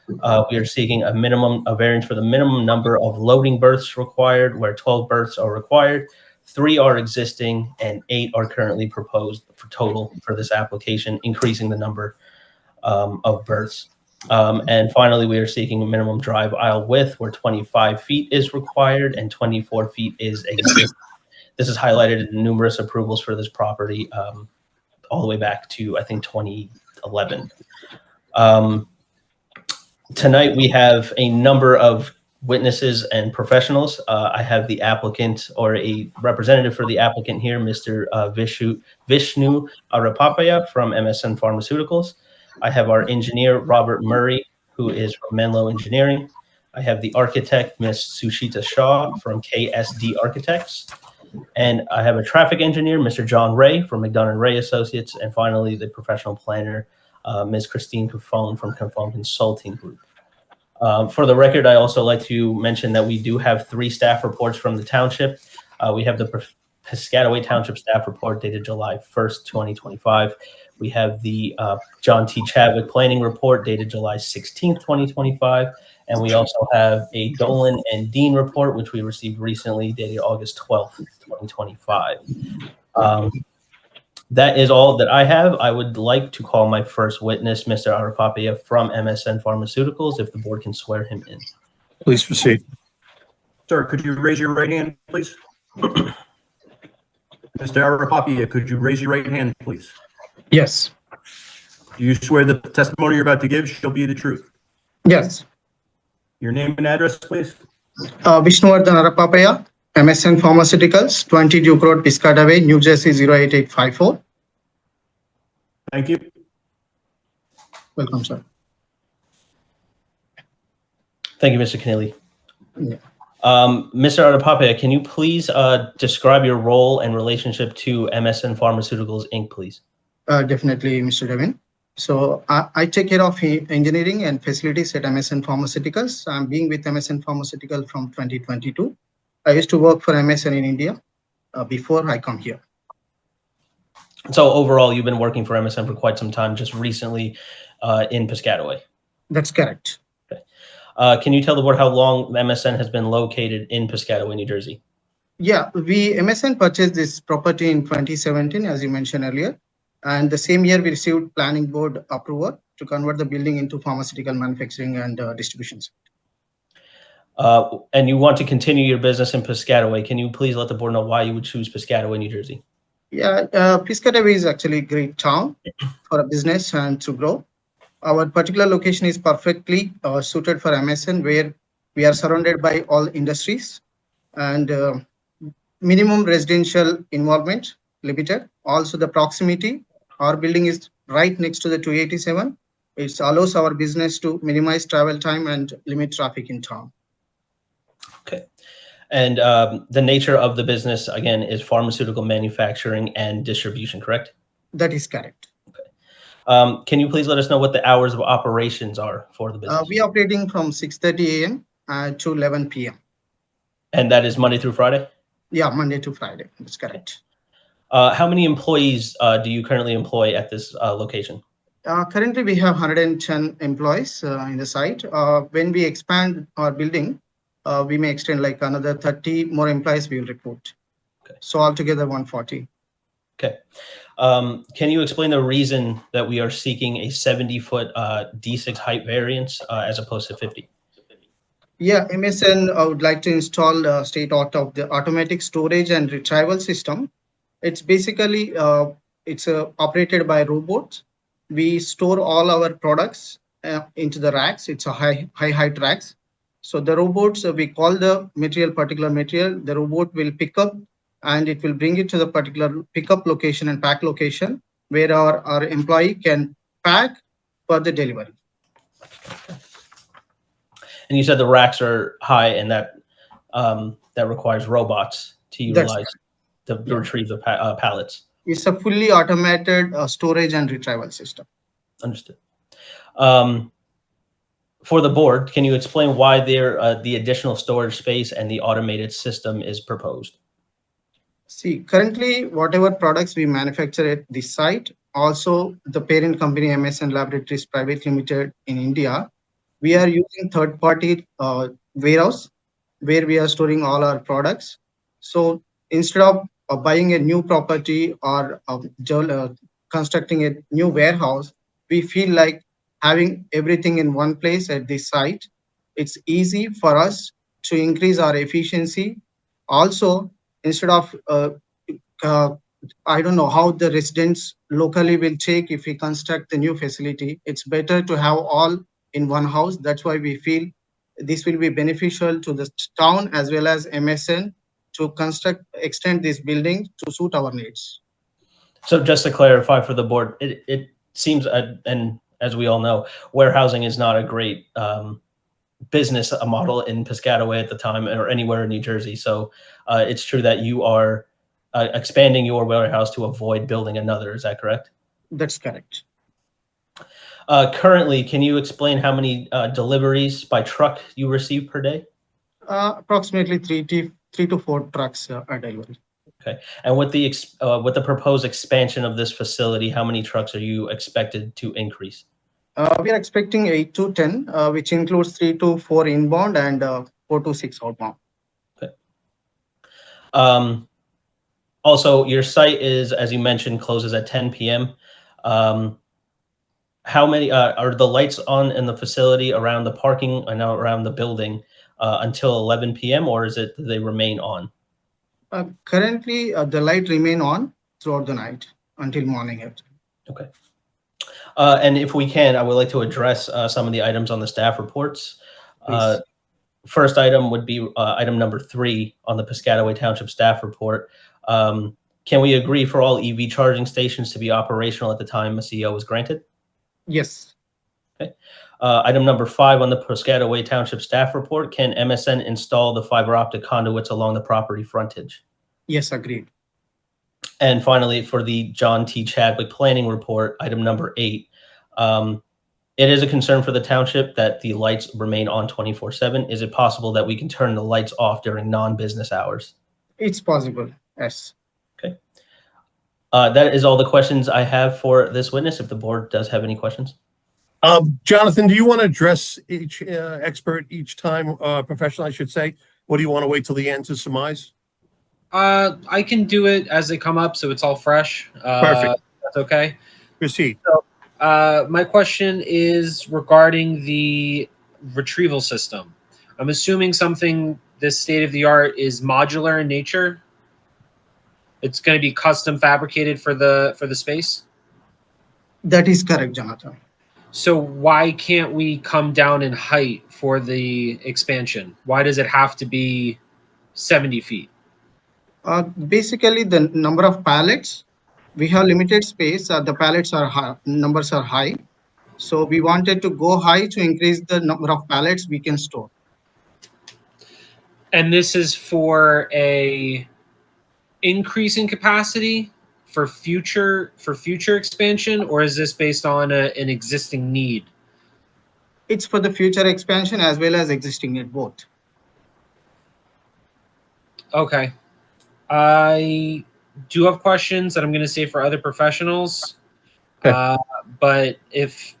Speaker 12: We are seeking a variance for the minimum number of loading berths required, where 12 berths are required, 3 are existing, and 8 are currently proposed for total for this application, increasing the number of berths. And finally, we are seeking a minimum drive aisle width, where 25 feet is required and 24 feet is existing. This is highlighted in numerous approvals for this property all the way back to, I think, 2011. Tonight, we have a number of witnesses and professionals. I have the applicant or a representative for the applicant here, Mr. Vishnu Arapapaya from MSN Pharmaceuticals. I have our engineer, Robert Murray, who is from Menlo Engineering. I have the architect, Ms. Sushita Shah from KSD Architects. And I have a traffic engineer, Mr. John Ray from McDonough Ray Associates. And finally, the professional planner, Ms. Christine Confone from Confone Consulting Group. For the record, I also like to mention that we do have 3 staff reports from the township. We have the Piscataway Township staff report dated July 1st, 2025. We have the John T. Chadwick planning report dated July 16th, 2025. And we also have a Dolan and Dean report, which we received recently dated August 12th, 2025. That is all that I have. I would like to call my first witness, Mr. Arapapaya from MSN Pharmaceuticals, if the board can swear him in.
Speaker 1: Please proceed.
Speaker 4: Sir, could you raise your right hand, please? Mr. Arapapia, could you raise your right hand, please?
Speaker 15: Yes.
Speaker 4: Do you swear that the testimony you're about to give shall be the truth?
Speaker 15: Yes.
Speaker 4: Your name and address, please?
Speaker 15: Vishnuvardhan Arapapaya, MSN Pharmaceuticals, 20 Duke Road, Piscataway, New Jersey 08854.
Speaker 4: Thank you.
Speaker 15: Welcome, sir.
Speaker 12: Thank you, Mr. Keneally.
Speaker 15: Yeah.
Speaker 12: Mr. Arapapaya, can you please describe your role and relationship to MSN Pharmaceuticals, Inc., please?
Speaker 15: Definitely, Mr. Devin. So I take care of engineering and facilities at MSN Pharmaceuticals. I'm being with MSN Pharmaceutical from 2022. I used to work for MSN in India before I come here.
Speaker 12: So overall, you've been working for MSN for quite some time, just recently in Piscataway.
Speaker 15: That's correct.
Speaker 12: Okay. Can you tell the board how long MSN has been located in Piscataway, New Jersey?
Speaker 15: Yeah, MSN purchased this property in 2017, as you mentioned earlier. And the same year, we received planning board approval to convert the building into pharmaceutical manufacturing and distribution.
Speaker 12: And you want to continue your business in Piscataway. Can you please let the board know why you would choose Piscataway, New Jersey?
Speaker 15: Yeah, Piscataway is actually a great town for a business and to grow. Our particular location is perfectly suited for MSN, where we are surrounded by all industries and minimum residential involvement limited. Also, the proximity. Our building is right next to the 287. It allows our business to minimize travel time and limit traffic in town.
Speaker 12: Okay. And the nature of the business, again, is pharmaceutical manufacturing and distribution, correct?
Speaker 15: That is correct.
Speaker 12: Okay. Can you please let us know what the hours of operations are for the business?
Speaker 15: We are operating from 6:30 a.m. To 11 p.m.
Speaker 12: And that is Monday through Friday?
Speaker 15: Yeah, Monday to Friday. That's correct.
Speaker 12: How many employees do you currently employ at this location?
Speaker 15: Currently, we have 110 employees in the site. When we expand our building, we may extend like another 30 more employees we will report.
Speaker 12: Okay.
Speaker 15: So altogether 140.
Speaker 12: Okay. Can you explain the reason that we are seeking a 70-foot D6 height variance as opposed to 50?
Speaker 15: Yeah, MSN would like to install state-of-the-art of the automatic storage and retrieval system. It's basically it's operated by robots. We store all our products into the racks. It's a high height racks. So the robots, we call the particular material. The robot will pick up and it will bring it to the particular pickup location and pack location where our employee can pack for the delivery.
Speaker 12: And you said the racks are high, and that that requires robots to utilize to retrieve the pallets.
Speaker 15: It's a fully automated storage and retrieval system.
Speaker 12: Understood. For the board, can you explain why the additional storage space and the automated system is proposed?
Speaker 15: See, currently, whatever products we manufacture at this site, also the parent company MSN Laboratories Private Limited in India, we are using third-party warehouse where we are storing all our products. So instead of buying a new property or constructing a new warehouse, we feel like having everything in one place at this site. It's easy for us to increase our efficiency. Also, instead of I don't know how the residents locally will take if we construct the new facility. It's better to have all in one house. That's why we feel this will be beneficial to the town as well as MSN to extend this building to suit our needs.
Speaker 12: So just to clarify for the board, it seems, and as we all know, warehousing is not a great business model in Piscataway at the time or anywhere in New Jersey. So it's true that you are expanding your warehouse to avoid building another. Is that correct?
Speaker 15: That's correct.
Speaker 12: Currently, can you explain how many deliveries by truck you receive per day?
Speaker 15: Approximately 3 to 4 trucks are delivered.
Speaker 12: Okay. And with the proposed expansion of this facility, how many trucks are you expected to increase?
Speaker 15: We are expecting 8 to 10, which includes 3 to 4 inbound and 4 to 6 outbound.
Speaker 12: Okay. Also, your site is, as you mentioned, closes at 10 p.m. How many are the lights on in the facility around the parking and around the building until 11 p.m. or is it they remain on?
Speaker 15: Currently, the light remain on throughout the night until morning.
Speaker 12: Okay. And if we can, I would like to address some of the items on the staff reports. First item would be item number 3 on the Piscataway Township staff report. Can we agree for all EV charging stations to be operational at the time a CO was granted?
Speaker 15: Yes.
Speaker 12: Okay. Item number 5 on the Piscataway Township staff report, can MSN install the fiber optic conduits along the property frontage?
Speaker 15: Yes, agreed.
Speaker 12: And finally, for the John T. Chadwick planning report, item number 8, it is a concern for the township that the lights remain on 24/7. Is it possible that we can turn the lights off during non-business hours?
Speaker 15: It's possible. Yes.
Speaker 12: Okay. That is all the questions I have for this witness. If the board does have any questions.
Speaker 1: Jonathan, do you want to address each expert each time, professional, I should say? Or do you want to wait till the end to surmise?
Speaker 6: I can do it as they come up, so it's all fresh.
Speaker 1: Perfect.
Speaker 6: That's okay.
Speaker 1: Proceed.
Speaker 6: So, my question is regarding the retrieval system. I'm assuming something this state of the art is modular in nature. It's going to be custom fabricated for the space.
Speaker 15: That is correct, Jonathan.
Speaker 6: So why can't we come down in height for the expansion? Why does it have to be 70 feet?
Speaker 15: Basically, the number of pallets, we have limited space. The pallets are high, numbers are high. So we wanted to go high to increase the number of pallets we can store.
Speaker 6: And this is for a increase in capacity for future expansion, or is this based on an existing need?
Speaker 15: It's for the future expansion as well as existing need, both.
Speaker 6: Okay. I do have questions that I'm going to save for other professionals.
Speaker 1: Okay.
Speaker 6: But if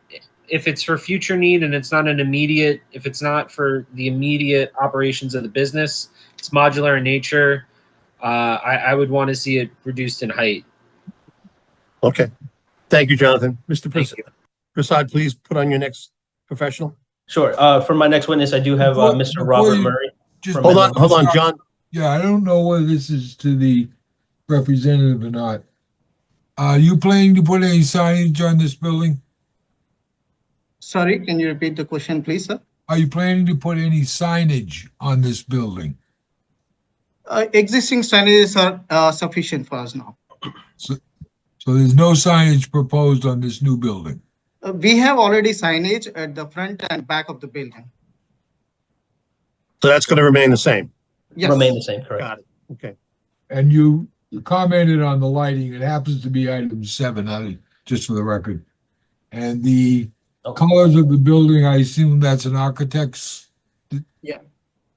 Speaker 6: it's for future need and it's not an immediate, if it's not for the immediate operations of the business, it's modular in nature, I would want to see it reduced in height.
Speaker 1: Okay. Thank you, Jonathan. Mr. Prasad, please put on your next professional.
Speaker 12: Sure. For my next witness, I do have Mr.
Speaker 16: Before
Speaker 12: Robert
Speaker 16: you-
Speaker 12: Murray.
Speaker 16: just-
Speaker 12: from
Speaker 1: Hold on, John.
Speaker 16: Yeah, I don't know whether this is to the representative or not. Are you planning to put any signage on this building?
Speaker 15: Sorry, can you repeat the question, please, sir?
Speaker 16: Are you planning to put any signage on this building?
Speaker 15: Existing signage are sufficient for us now.
Speaker 16: So there's no signage proposed on this new building?
Speaker 15: We have already signage at the front and back of the building.
Speaker 1: So that's going to remain the same.
Speaker 15: Yes.
Speaker 12: Remain the same, correct.
Speaker 1: Got it. Okay.
Speaker 16: And you commented on the lighting. It happens to be item 7, just for the record. And the colors of the building, I assume that's an architect's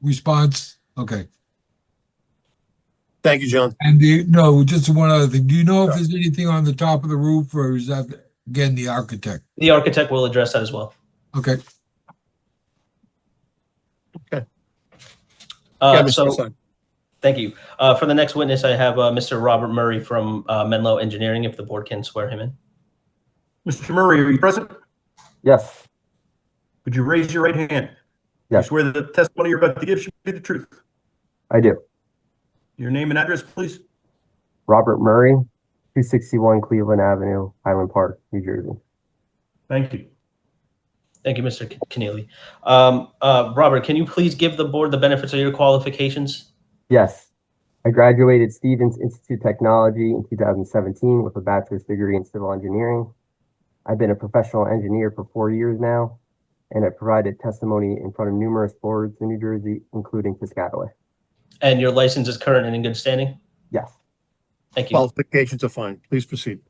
Speaker 16: response? Okay.
Speaker 1: Thank you, John.
Speaker 16: And no, just one other thing. Do you know if there's anything on the top of the roof, or is that, again, the architect?
Speaker 12: The architect will address that as well.
Speaker 16: Okay.
Speaker 1: Okay. Yeah, Mr.
Speaker 12: So,
Speaker 1: Prasad.
Speaker 12: thank you. For the next witness, I have Mr. Robert Murray from Menlo Engineering, if the board can swear him in.
Speaker 4: Mr. Murray, are you present?
Speaker 14: Yes.
Speaker 4: Would you raise your right hand?
Speaker 14: Yes.
Speaker 4: You swear that the testimony you're about to give should be the truth.
Speaker 14: I do.
Speaker 4: Your name and address, please.
Speaker 14: Robert Murray, 261 Cleveland Avenue, Highland Park, New Jersey.
Speaker 4: Thank you.
Speaker 12: Thank you, Mr. Keneally. Robert, can you please give the board the benefits of your qualifications?
Speaker 14: Yes. I graduated Stevens Institute of Technology in 2017 with a bachelor's degree in civil engineering. I've been a professional engineer for 4 years now, and I provided testimony in front of numerous boards in New Jersey, including Piscataway.
Speaker 12: And your license is current and in good standing?
Speaker 14: Yes.
Speaker 12: Thank you.
Speaker 1: Qualifications are fine. Please proceed.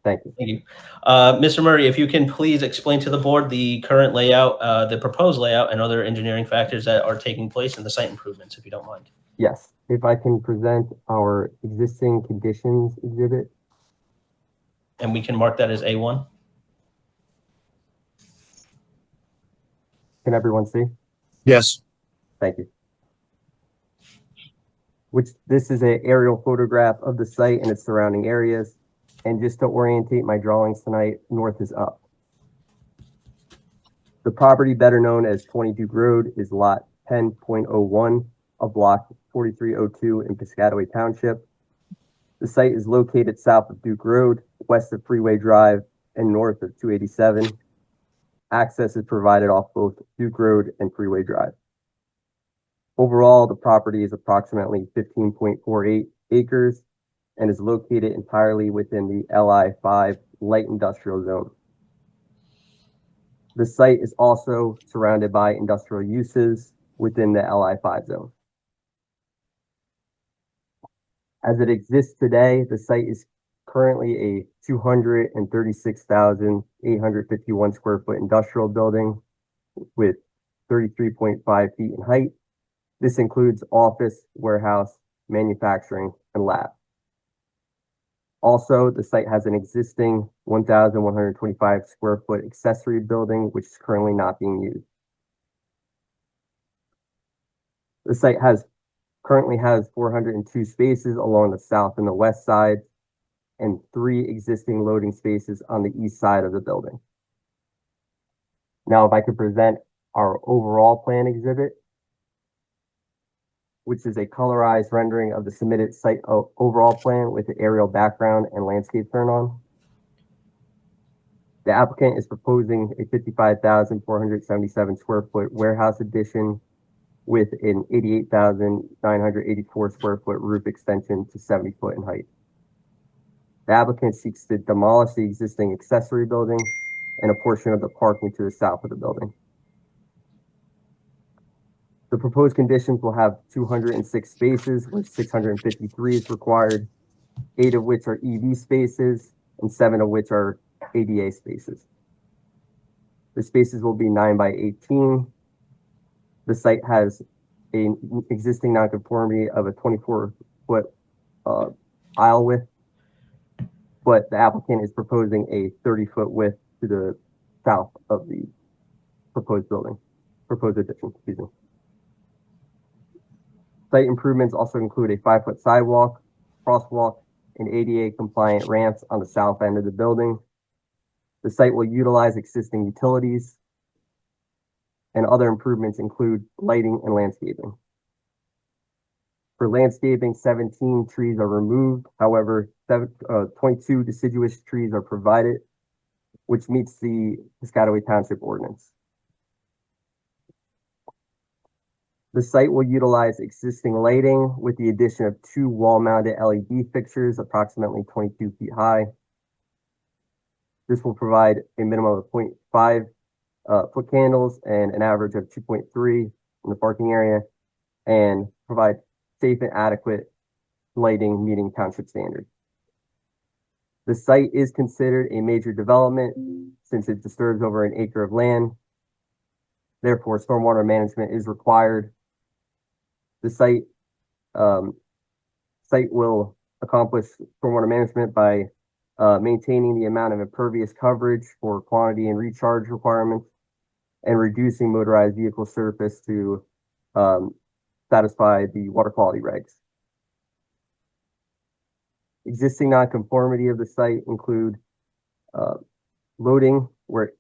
Speaker 14: Thank you.
Speaker 12: Thank you. Mr. Murray, if you can please explain to the board the current layout, the proposed layout, and other engineering factors that are taking place in the site improvements, if you don't mind.
Speaker 14: Yes. If I can present our existing conditions exhibit.
Speaker 12: And we can mark that as A1.
Speaker 14: Can everyone see?
Speaker 1: Yes.
Speaker 14: Thank you. This is an aerial photograph of the site and its surrounding areas. And just to orientate my drawings tonight, north is up. The property, better known as 20 Duke Road, is lot 10.01 of block 4302 in Piscataway Township. The site is located south of Duke Road, west of Freeway Drive, and north of 287. Access is provided off both Duke Road and Freeway Drive. Overall, the property is approximately 15.48 acres and is located entirely within the LI5 light industrial zone. The site is also surrounded by industrial uses within the LI5 zone. As it exists today, the site is currently a 236,851 square foot industrial building with 33.5 feet in height. This includes office, warehouse, manufacturing, and lab. Also, the site has an existing 1,125 square foot accessory building, which is currently not being used. The site currently has 402 spaces along the south and the west side, and 3 existing loading spaces on the east side of the building. Now, if I could present our overall plan exhibit, which is a colorized rendering of the submitted site overall plan with the aerial background and landscape turn on. The applicant is proposing a 55,477 square foot warehouse addition with an 88,984 square foot roof extension to 70 foot in height. The applicant seeks to demolish the existing accessory building and a portion of the parking to the south of the building. The proposed conditions will have 206 spaces, where 653 is required, 8 of which are EV spaces, and 7 of which are ADA spaces. The spaces will be 9 by 18. The site has an existing nonconformity of a 24-foot aisle width, but the applicant is proposing a 30-foot width to the south of the proposed addition, excuse me. Site improvements also include a 5-foot sidewalk, crosswalk, and ADA compliant ramps on the south end of the building. The site will utilize existing utilities, and other improvements include lighting and landscaping. For landscaping, 17 trees are removed. However, 22 deciduous trees are provided, which meets the Piscataway Township ordinance. The site will utilize existing lighting with the addition of 2 wall-mounted LED fixtures approximately 22 feet high. This will provide a minimum of 0.5 foot candles and an average of 2.3 in the parking area, and provide safe and adequate lighting meeting township standards. The site is considered a major development since it disturbs over an acre of land. Therefore, stormwater management is required. The site will accomplish stormwater management by maintaining the amount of impervious coverage for quantity and recharge requirements, and reducing motorized vehicle surface to satisfy the water quality regs. Existing nonconformity of the site include loading where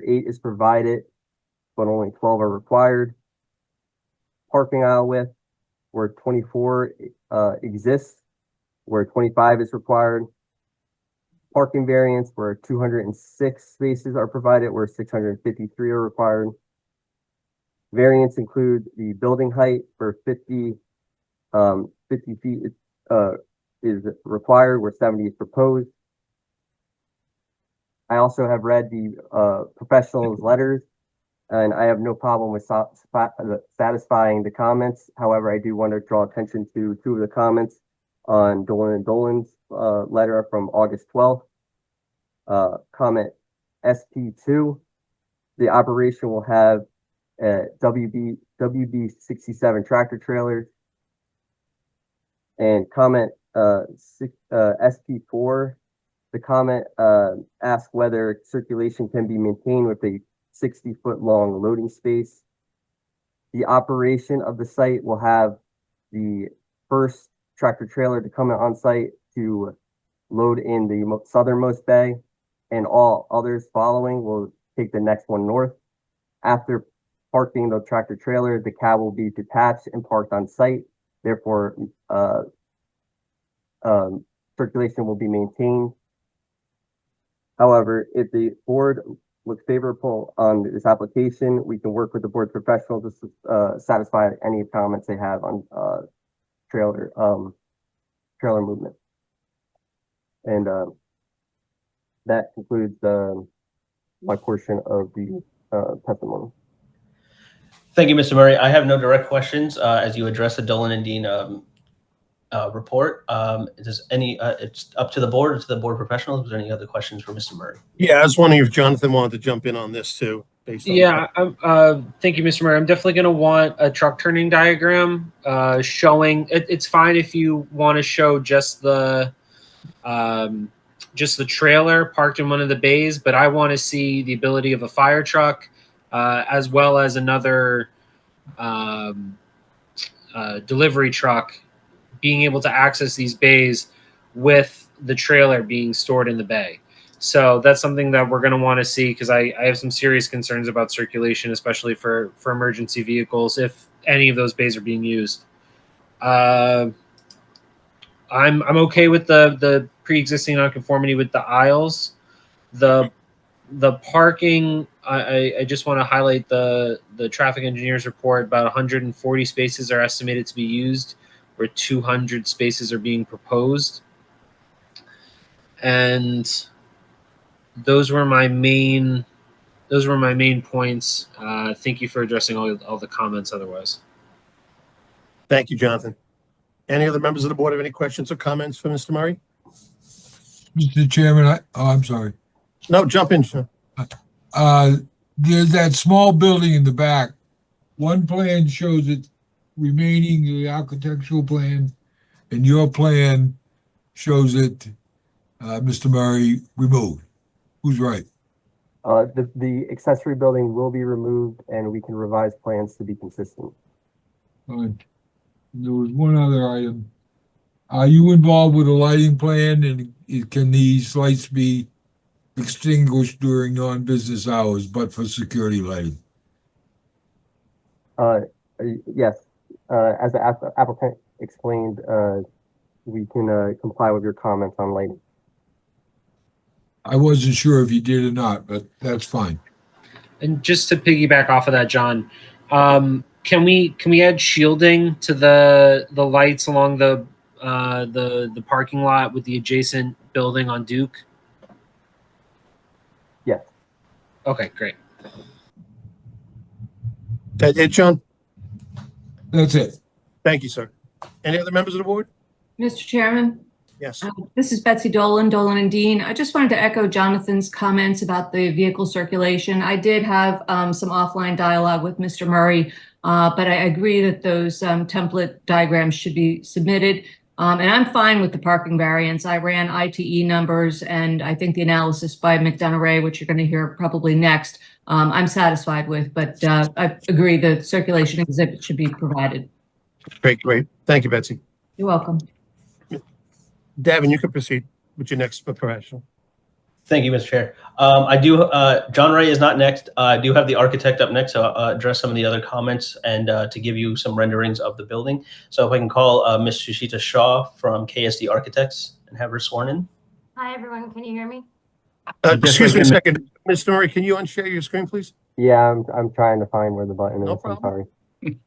Speaker 14: 8 is provided, but only 12 are required. Parking aisle width where 24 exists, where 25 is required. Parking variance where 206 spaces are provided, where 653 are required. Variants include the building height where 50 feet is required, where 70 is proposed. I also have read the professional's letters, and I have no problem with satisfying the comments. However, I do want to draw attention to 2 of the comments on Dolan and Dolan's letter from August 12th. Comment SP2, the operation will have WB67 tractor trailers. And comment SP4, the comment asks whether circulation can be maintained with a 60-foot long loading space. The operation of the site will have the first tractor trailer to come on site to load in the southernmost bay, and all others following will take the next one north. After parking the tractor trailer, the cab will be detached and parked on site Therefore, circulation will be maintained. However, if the board looks favorable on this application, we can work with the board professionals to satisfy any comments they have on trailer movement. And that concludes my portion of the testimony.
Speaker 12: Thank you, Mr. Murray. I have no direct questions as you address the Dolan and Dean report. Does any? It's up to the board, or to the board professionals. Is there any other questions for Mr. Murray?
Speaker 1: Yeah, I was wondering if Jonathan wanted to jump in on this too. Based on
Speaker 6: Yeah, thank you, Mr. Murray. I'm definitely going to want a truck turning diagram showing. It's fine if you want to show just the trailer parked in one of the bays, but I want to see the ability of a fire truck as well as another delivery truck being able to access these bays with the trailer being stored in the bay. So that's something that we're going to want to see, because I have some serious concerns about circulation, especially for emergency vehicles, if any of those bays are being used. I'm okay with the pre-existing nonconformity with the aisles. The parking, I just want to highlight the traffic engineer's report. About 140 spaces are estimated to be used, where 200 spaces are being proposed. And those were my main points. Thank you for addressing all the comments otherwise.
Speaker 1: Thank you, Jonathan. Any other members of the board have any questions or comments for Mr. Murray?
Speaker 16: Mr. Chairman, I'm sorry.
Speaker 1: No, jump in, sir.
Speaker 16: There's that small building in the back. One plan shows it remaining the architectural plan, and your plan shows it, Mr. Murray, removed. Who's right?
Speaker 14: The accessory building will be removed, and we can revise plans to be consistent.
Speaker 16: Fine. There was one other item. Are you involved with a lighting plan, and can these lights be extinguished during non-business hours, but for security lighting?
Speaker 14: Yes. As the applicant explained, we can comply with your comments on lighting.
Speaker 16: I wasn't sure if you did or not, but that's fine.
Speaker 6: And just to piggyback off of that, John, can we add shielding to the lights along the parking lot with the adjacent building on Duke?
Speaker 14: Yes.
Speaker 6: Okay, great.
Speaker 1: That it, John?
Speaker 16: That's it.
Speaker 1: Thank you, sir. Any other members of the board?
Speaker 17: Mr. Chairman?
Speaker 1: Yes.
Speaker 17: This is Betsy Dolan and Dean. I just wanted to echo Jonathan's comments about the vehicle circulation. I did have some offline dialogue with Mr. Murray, but I agree that those template diagrams should be submitted. And I'm fine with the parking variance. I ran ITE numbers, and I think the analysis by McDonough Ray, which you're going to hear probably next, I'm satisfied with, but I agree the circulation exhibit should be provided.
Speaker 1: Great. Thank you, Betsy.
Speaker 17: You're welcome.
Speaker 1: Davin, you can proceed with your next professional.
Speaker 12: Thank you, Mr. Chair. I do. John Ray is not next. I do have the architect up next, so I'll address some of the other comments and to give you some renderings of the building. So if I can call Ms. Sushita Shah from KSD Architects and have her sworn in.
Speaker 18: Hi, everyone. Can you hear me?
Speaker 1: Excuse me a second. Mr. Murray, can you unshare your screen, please?
Speaker 14: Yeah, I'm trying to find where the button
Speaker 1: No
Speaker 14: is.
Speaker 1: problem.
Speaker 14: I'm sorry.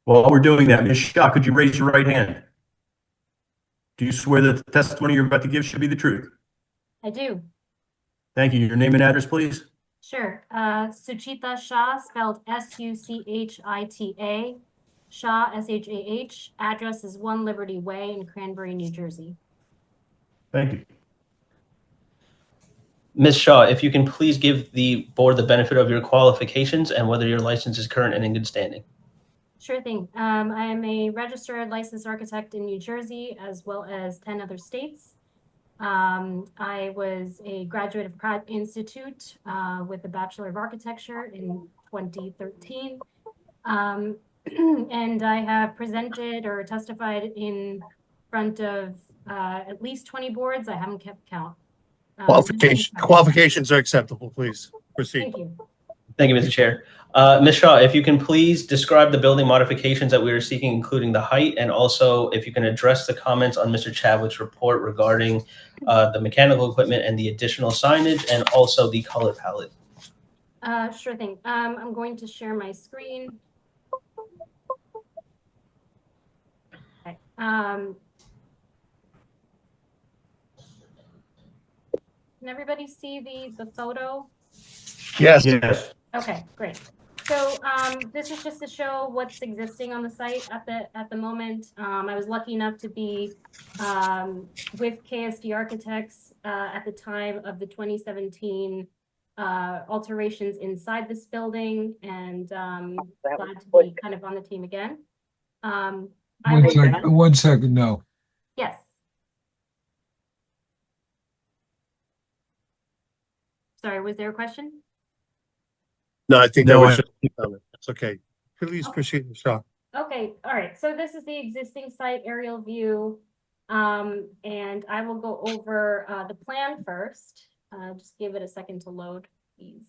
Speaker 4: While we're doing that, Ms. Shah, could you raise your right hand? Do you swear that the testimony you're about to give should be the truth?
Speaker 18: I do.
Speaker 4: Thank you. Your name and address, please.
Speaker 18: Sure. Suchita Shah, spelled Suchita. Shah, Shah. Address is 1 Liberty Way in Cranberry, New Jersey.
Speaker 4: Thank you.
Speaker 12: Ms. Shaw, if you can please give the board the benefit of your qualifications and whether your license is current and in good standing.
Speaker 18: Sure thing. I am a registered licensed architect in New Jersey, as well as 10 other states. I was a graduate of Pratt Institute with a Bachelor of Architecture in 2013. And I have presented or testified in front of at least 20 boards. I haven't kept count.
Speaker 1: Qualifications are acceptable, please. Proceed.
Speaker 18: Thank you.
Speaker 12: Thank you, Mr. Chair. Ms. Shaw, if you can please describe the building modifications that we are seeking, including the height, and also if you can address the comments on Mr. Chadwick's report regarding the mechanical equipment and the additional signage, and also the color palette.
Speaker 18: Sure thing. I'm going to share my screen. Okay. Can everybody see the photo?
Speaker 1: Yes.
Speaker 4: Yes.
Speaker 18: Okay, great. So this is just to show what's existing on the site at the moment. I was lucky enough to be with KSD Architects at the time of the 2017 alterations inside this building, and glad to be kind of on the team again.
Speaker 16: One second, no.
Speaker 18: Yes. Sorry, was there a question?
Speaker 1: No, I think
Speaker 4: No,
Speaker 1: that was it's okay. Please proceed, Michelle.
Speaker 18: Okay, all right. So this is the existing site aerial view. And I will go over the plan first. Just give it a second to load, please.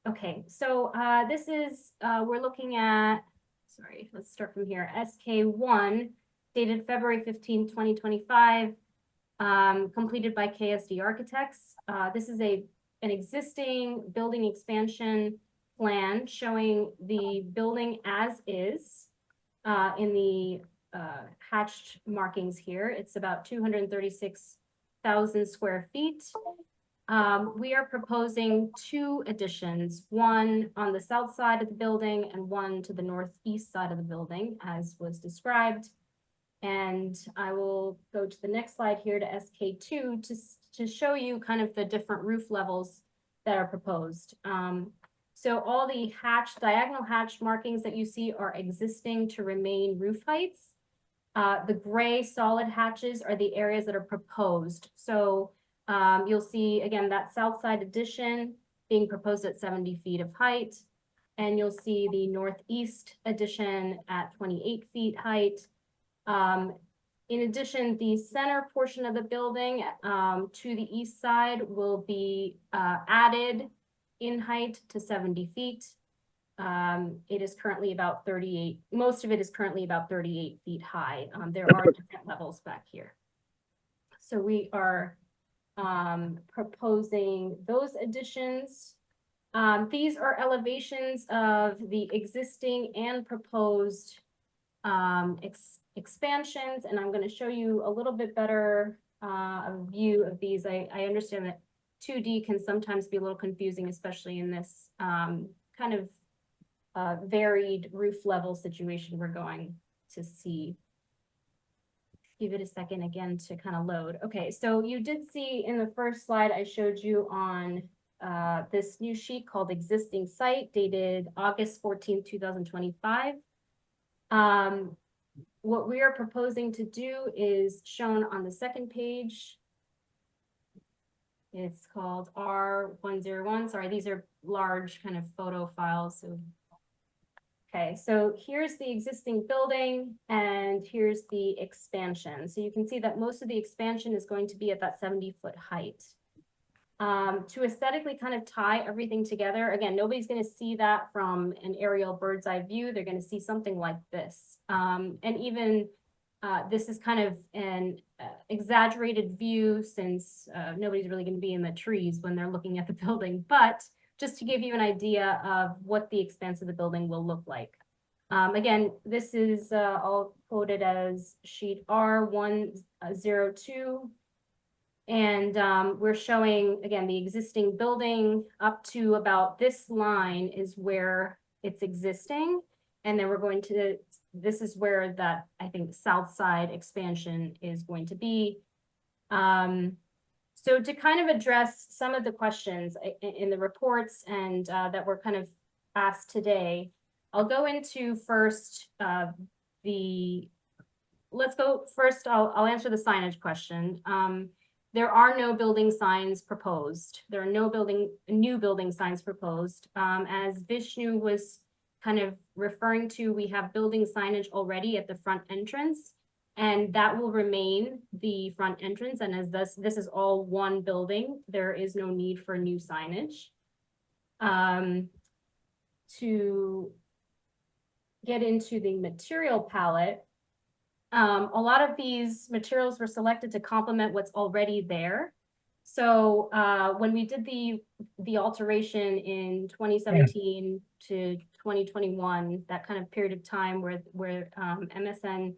Speaker 18: Okay, so this is, we're looking at, sorry, let's start from here. SK1, dated February 15, 2025, completed by KSD Architects. This is an existing building expansion plan showing the building as is in the hatched markings here. It's about 236,000 square feet. We are proposing 2 additions, one on the south side of the building and one to the northeast side of the building, as was described. And I will go to the next slide here to SK2 to show you kind of the different roof levels that are proposed. So all the diagonal hatch markings that you see are existing to remain roof heights. The gray solid hatches are the areas that are proposed. So you'll see, again, that south side addition being proposed at 70 feet of height. And you'll see the northeast addition at 28 feet height. In addition, the center portion of the building to the east side will be added in height to 70 feet. It is currently about 38, most of it is currently about 38 feet high. There are different levels back here. So we are proposing those additions. These are elevations of the existing and proposed expansions, and I'm going to show you a little bit better view of these. I understand that 2D can sometimes be a little confusing, especially in this kind of varied roof level situation we're going to see. Give it a second again to kind of load. Okay, so you did see in the first slide I showed you on this new sheet called Existing Site, dated August 14, 2025. What we are proposing to do is shown on the second page. It's called R101. Sorry, these are large kind of photo files. So, okay, so here's the existing building and here's the expansion. So you can see that most of the expansion is going to be at that 70-foot height. To aesthetically kind of tie everything together, again, nobody's going to see that from an aerial bird's eye view. They're going to see something like this. And even this is kind of an exaggerated view, since nobody's really going to be in the trees when they're looking at the building, but just to give you an idea of what the expanse of the building will look like. Again, this is all quoted as sheet R102. And we're showing, again, the existing building up to about this line is where it's existing. And then we're going to, this is where that, I think, south side expansion is going to be. So to kind of address some of the questions in the reports and that were kind of asked today, I'll go into first I'll answer the signage question. There are no building signs proposed. There are no new building signs proposed. As Vishnu was kind of referring to, we have building signage already at the front entrance. And that will remain the front entrance. And as this is all one building, there is no need for new signage. To get into the material palette, a lot of these materials were selected to complement what's already there. So when we did the alteration in 2017 to 2021, that kind of period of time where MSN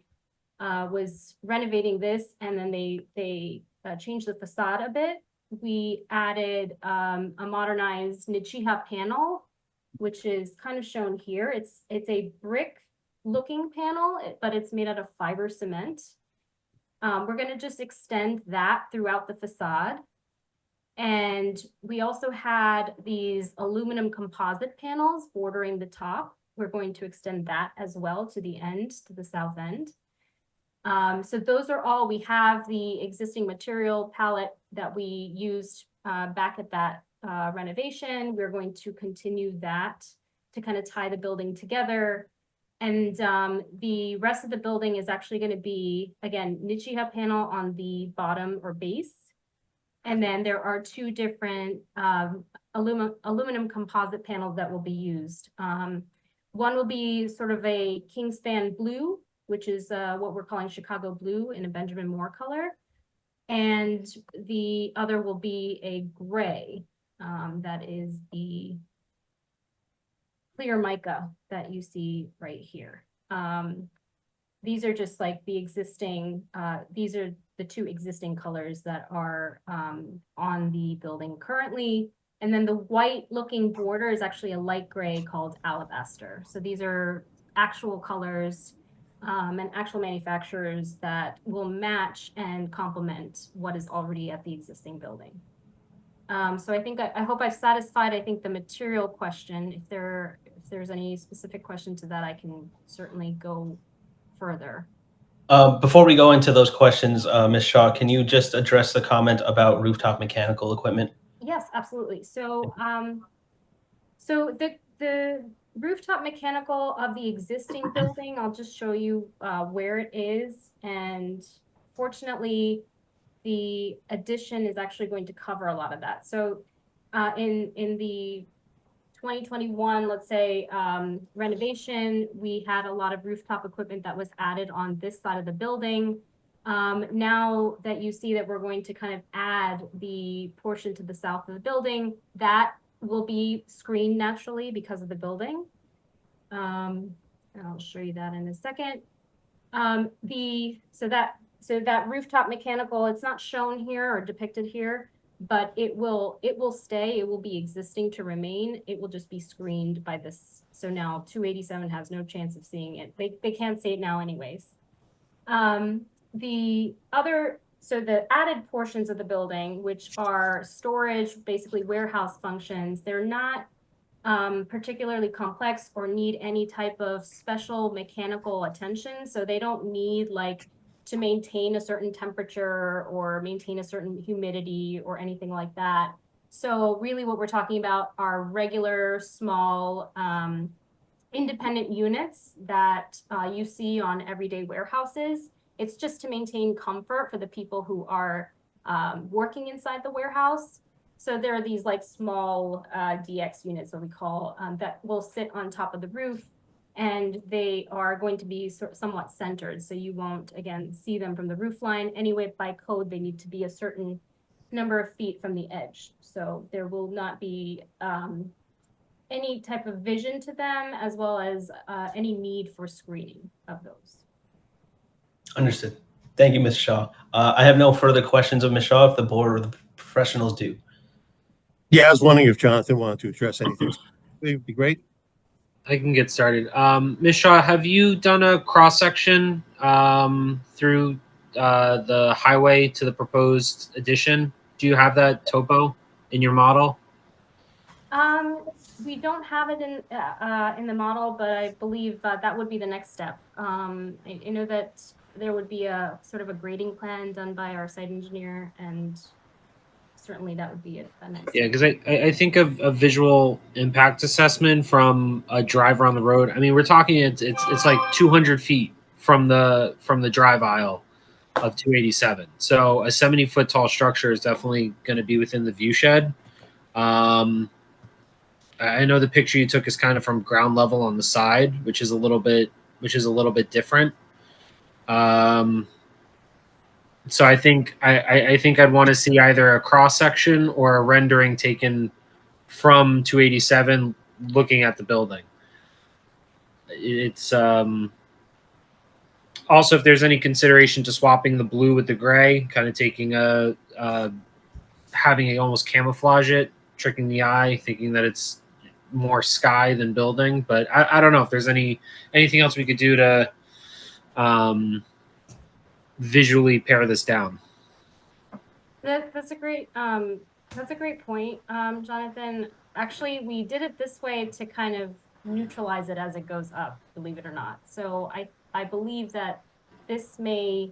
Speaker 18: was renovating this, and then they changed the facade a bit. We added a modernized Nichiha panel, which is kind of shown here. It's a brick looking panel, but it's made out of fiber cement. We're going to just extend that throughout the facade. And we also had these aluminum composite panels bordering the top. We're going to extend that as well to the end, to the south end. So those are all. We have the existing material palette that we used back at that renovation. We're going to continue that to kind of tie the building together. And the rest of the building is actually going to be, again, Nichiha panel on the bottom or base. And then there are two different aluminum composite panels that will be used. One will be sort of a Kingspan blue, which is what we're calling Chicago blue in a Benjamin Moore color. And the other will be a gray, that is the clear mica that you see right here. These are just like the existing, these are the two existing colors that are on the building currently. And then the white looking border is actually a light gray called alabaster. So these are actual colors and actual manufacturers that will match and complement what is already at the existing building. So I think I hope I've satisfied, I think, the material question. If there's any specific question to that, I can certainly go further.
Speaker 12: Before we go into those questions, Ms. Shaw, can you just address the comment about rooftop mechanical equipment?
Speaker 18: Yes, absolutely. So, so the rooftop mechanical of the existing building, I'll just show you where it is. And fortunately, the addition is actually going to cover a lot of that. So in the 2021, let's say, renovation, we had a lot of rooftop equipment that was added on this side of the building. Now that you see that we're going to kind of add the portion to the south of the building, that will be screened naturally because of the building. And I'll show you that in a second. So that rooftop mechanical, it's not shown here or depicted here, but it will stay. It will be existing to remain. It will just be screened by this. So now 287 has no chance of seeing it. They can't see it now anyways. So the added portions of the building, which are storage, basically warehouse functions, they're not particularly complex or need any type of special mechanical attention. So they don't need like to maintain a certain temperature or maintain a certain humidity or anything like that. So really what we're talking about are regular small independent units that you see on everyday warehouses. It's just to maintain comfort for the people who are working inside the warehouse. So there are these like small DX units, what we call, that will sit on top of the roof, and they are going to be somewhat centered. So you won't, again, see them from the roof line. Anyway, by code, they need to be a certain number of feet from the edge. So there will not be any type of vision to them, as well as any need for screening of those.
Speaker 12: Understood. Thank you, Ms. Shaw. I have no further questions of Ms. Shaw if the board or the professionals do.
Speaker 1: Yeah, I was wondering if Jonathan wanted to address anything. It would be great.
Speaker 6: I can get started. Ms. Shaw, have you done a cross-section through the highway to the proposed addition? Do you have that topo in your model?
Speaker 18: We don't have it in the model, but I believe that would be the next step. I know that there would be a sort of a grading plan done by our site engineer, and certainly that would be a next
Speaker 6: Yeah,
Speaker 18: step.
Speaker 6: because I think of a visual impact assessment from a driver on the road. I mean, we're talking it's like 200 feet from the drive aisle of 287. So a 70-foot tall structure is definitely going to be within the view shed. I know the picture you took is kind of from ground level on the side, which is a little bit different. So I think I'd want to see either a cross section or a rendering taken from 287 looking at the building. It's also, if there's any consideration to swapping the blue with the gray, kind of taking having a almost camouflage it, tricking the eye, thinking that it's more sky than building. But I don't know if there's anything else we could do to visually pare this down.
Speaker 18: That's a great point, Jonathan. Actually, we did it this way to kind of neutralize it as it goes up, believe it or not. So I believe that this may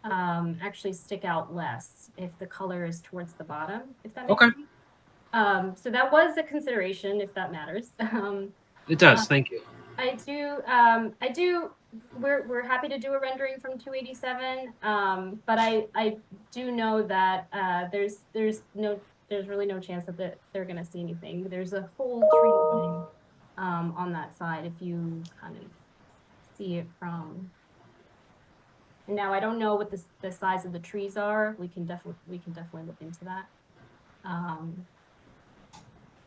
Speaker 18: actually stick out less if the color is towards the bottom, if that makes sense. So that was a consideration, if that matters.
Speaker 6: It does. Thank you.
Speaker 18: I do. We're happy to do a rendering from 287, but I do know that there's really no chance that they're going to see anything. There's a whole tree line on that side if you kind of see it from. And now I don't know what the size of the trees are. We can definitely look into that.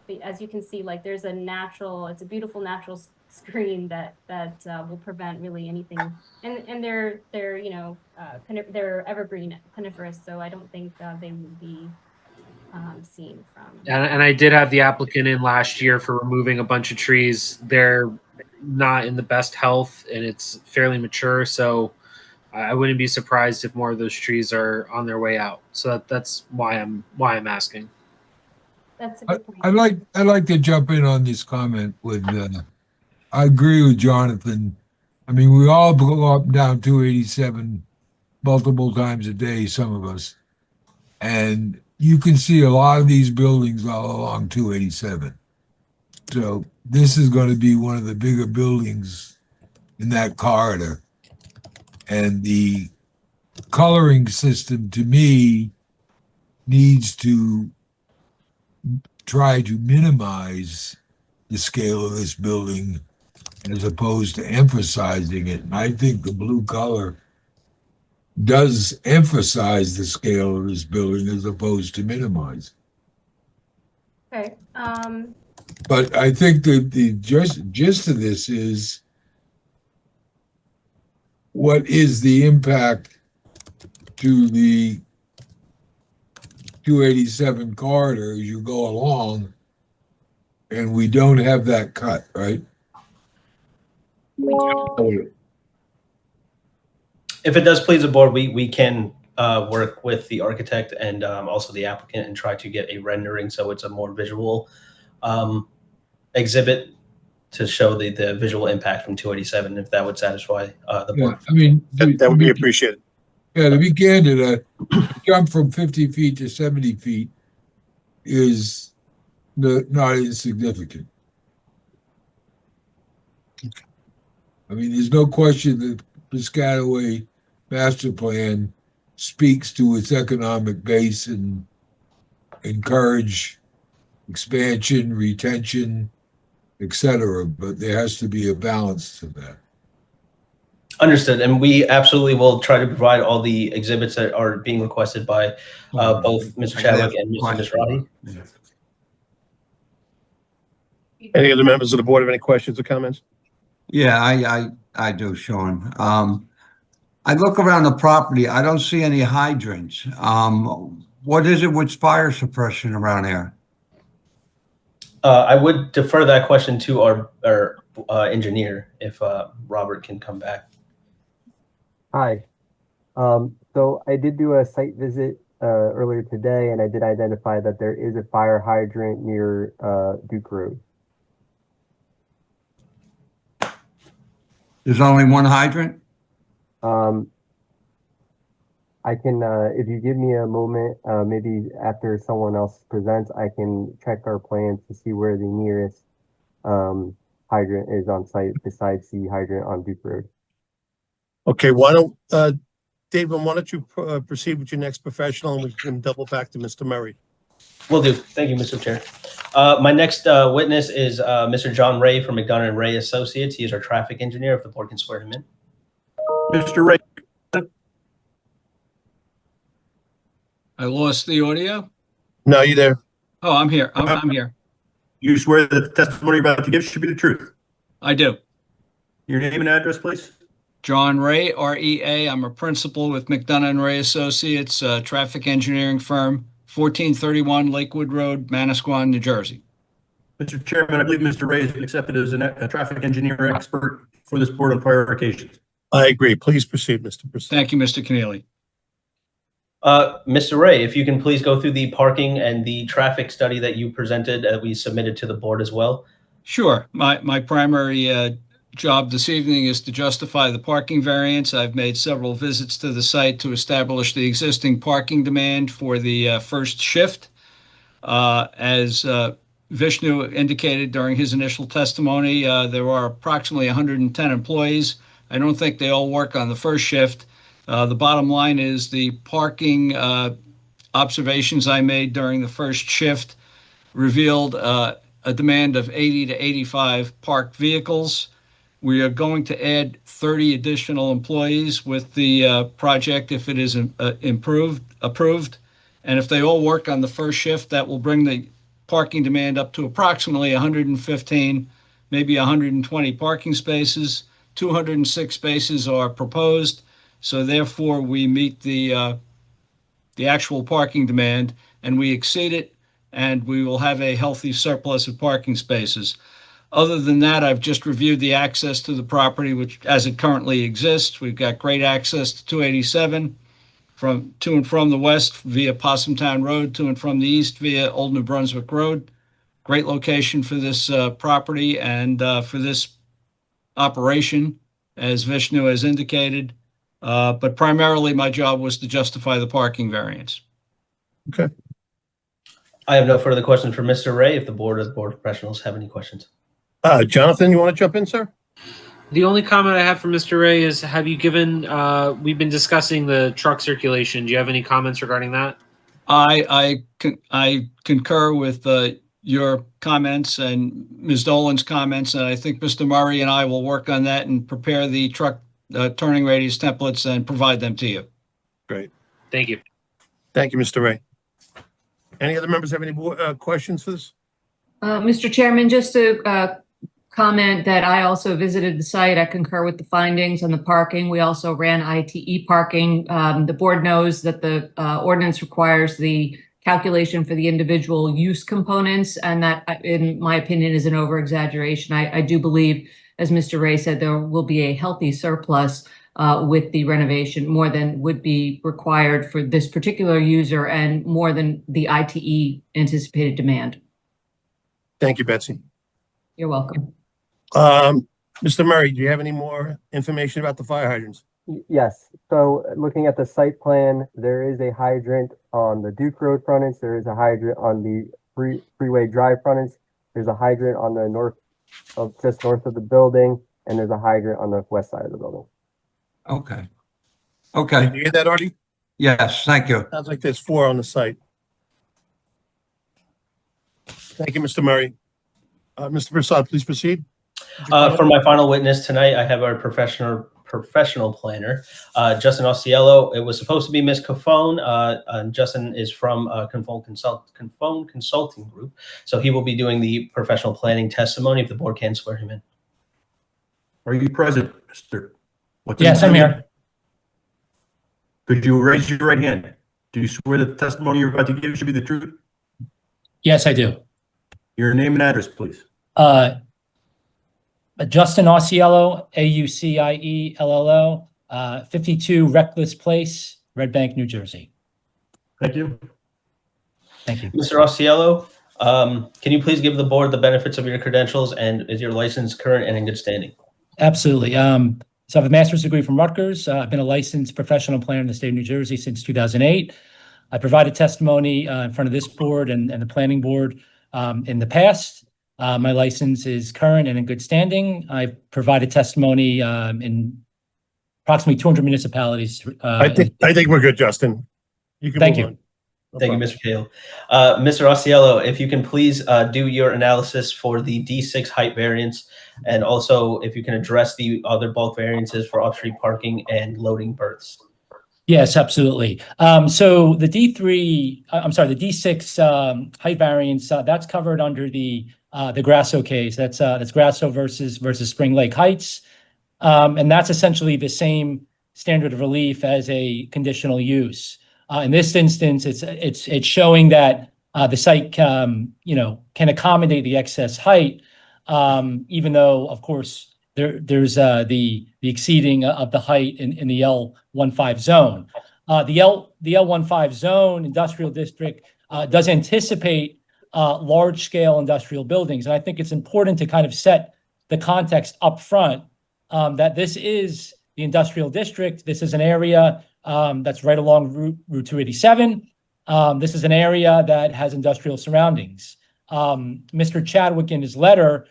Speaker 18: But as you can see, like it's a beautiful natural screen that will prevent really anything. And they're they're evergreen coniferous, so I don't think they would be seen from.
Speaker 6: And I did have the applicant in last year for removing a bunch of trees. They're not in the best health, and it's fairly mature, so I wouldn't be surprised if more of those trees are on their way out. So that's why I'm asking.
Speaker 18: That's a good point.
Speaker 16: I'd like to jump in on this comment with, I agree with Jonathan. I mean, we all go up and down 287 multiple times a day, some of us. And you can see a lot of these buildings all along 287. So this is going to be one of the bigger buildings in that corridor. And the coloring system, to me, needs to try to minimize the scale of this building as opposed to emphasizing it. And I think the blue color does emphasize the scale of this building as opposed to minimize.
Speaker 18: Okay.
Speaker 16: But I think that the gist of this is, what is the impact to the 287 corridor as you go along? And we don't have that cut, right?
Speaker 12: If it does please the board, we can work with the architect and also the applicant and try to get a rendering so it's a more visual exhibit to show the visual impact from 287, if that would satisfy the board.
Speaker 16: I mean,
Speaker 1: that would be appreciated.
Speaker 16: Yeah, to be candid, a jump from 50 feet to 70 feet is not insignificant. I mean, there's no question that Piscataway master plan speaks to its economic base and encourage expansion, retention, etc. But there has to be a balance to that.
Speaker 12: Understood, and we absolutely will try to provide all the exhibits that are being requested by both Mr. Chadwick and Mr. Misrati.
Speaker 1: Any other members of the board have any questions or comments?
Speaker 19: Yeah, I do, Sean. I look around the property. I don't see any hydrants. What is it with fire suppression around there?
Speaker 12: I would defer that question to our engineer if Robert can come back.
Speaker 14: Hi. So I did do a site visit earlier today, and I did identify that there is a fire hydrant near Duke Road.
Speaker 19: There's only one hydrant?
Speaker 14: I can, if you give me a moment, maybe after someone else presents, I can check our plans to see where the nearest hydrant is on site besides the hydrant on Duke Road.
Speaker 1: Okay, why don't, David, why don't you proceed with your next professional and we can double back to Mr. Murray.
Speaker 12: Will do. Thank you, Mr. Chair. My next witness is Mr. John Ray from McDonough and Ray Associates. He is our traffic engineer, if the board can swear him in.
Speaker 4: Mr. Ray.
Speaker 20: I lost the audio.
Speaker 1: No, you there?
Speaker 20: Oh, I'm here. I'm here.
Speaker 4: You swear that the testimony you're about to give should be the truth?
Speaker 20: I do.
Speaker 4: Your name and address, please?
Speaker 20: John Ray, REA. I'm a principal with McDonough and Ray Associates, a traffic engineering firm, 1431 Lakewood Road, Manasquan, New Jersey.
Speaker 4: Mr. Chairman, I believe Mr. Ray has been accepted as a traffic engineer expert for this board on prior occasions.
Speaker 1: I agree. Please proceed, Mr. Purcell.
Speaker 20: Thank you, Mr. Keneally.
Speaker 12: Mr. Ray, if you can please go through the parking and the traffic study that you presented, we submitted to the board as well.
Speaker 20: Sure. My primary job this evening is to justify the parking variance. I've made several visits to the site to establish the existing parking demand for the first shift. As Vishnu indicated during his initial testimony, there are approximately 110 employees. I don't think they all work on the first shift. The bottom line is the parking observations I made during the first shift revealed a demand of 80 to 85 parked vehicles. We are going to add 30 additional employees with the project if it is approved. And if they all work on the first shift, that will bring the parking demand up to approximately 115, maybe 120 parking spaces. 206 spaces are proposed. So therefore, we meet the actual parking demand and we exceed it, and we will have a healthy surplus of parking spaces. Other than that, I've just reviewed the access to the property, which as it currently exists, we've got great access to 287 to and from the west via Possumtown Road, to and from the east via Old New Brunswick Road. Great location for this property and for this operation, as Vishnu has indicated. But primarily my job was to justify the parking variance.
Speaker 1: Okay.
Speaker 12: I have no further questions for Mr. Ray. If the board or the board professionals have any questions.
Speaker 1: Jonathan, you want to jump in, sir?
Speaker 6: The only comment I have for Mr. Ray is, have you given, we've been discussing the truck circulation. Do you have any comments regarding that?
Speaker 20: I concur with your comments and Ms. Dolan's comments, and I think Mr. Murray and I will work on that and prepare the truck turning radius templates and provide them to you.
Speaker 1: Great.
Speaker 6: Thank you.
Speaker 1: Thank you, Mr. Ray. Any other members have any questions for this?
Speaker 17: Mr. Chairman, just to comment that I also visited the site. I concur with the findings on the parking. We also ran ITE parking. The board knows that the ordinance requires the calculation for the individual use components, and that, in my opinion, is an over-exaggeration. I do believe, as Mr. Ray said, there will be a healthy surplus with the renovation, more than would be required for this particular user and more than the ITE anticipated demand.
Speaker 1: Thank you, Betsy.
Speaker 17: You're welcome.
Speaker 1: Mr. Murray, do you have any more information about the fire hydrants?
Speaker 14: Yes. So looking at the site plan, there is a hydrant on the Duke Road frontage. There is a hydrant on the Freeway Drive frontage. There's a hydrant on the just north of the building, and there's a hydrant on the west side of the building.
Speaker 19: Okay. Okay.
Speaker 1: Did you hear that, Artie?
Speaker 19: Yes, thank you.
Speaker 1: Sounds like there's 4 on the site. Thank you, Mr. Murray. Mr. Prasad, please proceed.
Speaker 12: For my final witness tonight, I have our professional planner, Justin Osceola. It was supposed to be Ms. Cofone. Justin is from Cofone Consulting Group, so he will be doing the professional planning testimony if the board can swear him in.
Speaker 4: Are you present, Mr.?
Speaker 21: Yes, I'm here.
Speaker 4: Could you raise your right hand? Do you swear that the testimony you're about to give should be the truth?
Speaker 21: Yes, I do.
Speaker 4: Your name and address, please.
Speaker 21: Justin Auciello, Auciello, 52 Reckless Place, Red Bank, New Jersey.
Speaker 4: Thank you.
Speaker 21: Thank you.
Speaker 12: Mr. Auciello, can you please give the board the benefits of your credentials, and is your license current and in good standing?
Speaker 21: Absolutely. So I have a master's degree from Rutgers. I've been a licensed professional planner in the state of New Jersey since 2008. I provided testimony in front of this board and the planning board in the past. My license is current and in good standing. I've provided testimony in approximately 200 municipalities.
Speaker 1: I think we're good, Justin. You can
Speaker 21: Thank
Speaker 1: move
Speaker 21: you.
Speaker 1: on. No
Speaker 12: Thank
Speaker 1: problem.
Speaker 12: you, Mr. Cahill. Mr. Osceola, if you can please do your analysis for the D6 height variance, and also if you can address the other bulk variances for off-street parking and loading berths.
Speaker 21: Yes, absolutely. So the the D6 height variance, that's covered under the Grasso case. That's Grasso versus Spring Lake Heights. And that's essentially the same standard of relief as a conditional use. In this instance, it's showing that the site can accommodate the excess height, even though, of course, there's the exceeding of the height in the L15 zone. The L15 zone industrial district does anticipate large-scale industrial buildings, and I think it's important to kind of set the context up front that this is the industrial district. This is an area that's right along Route 287. This is an area that has industrial surroundings. Mr. Chadwick, in his letter,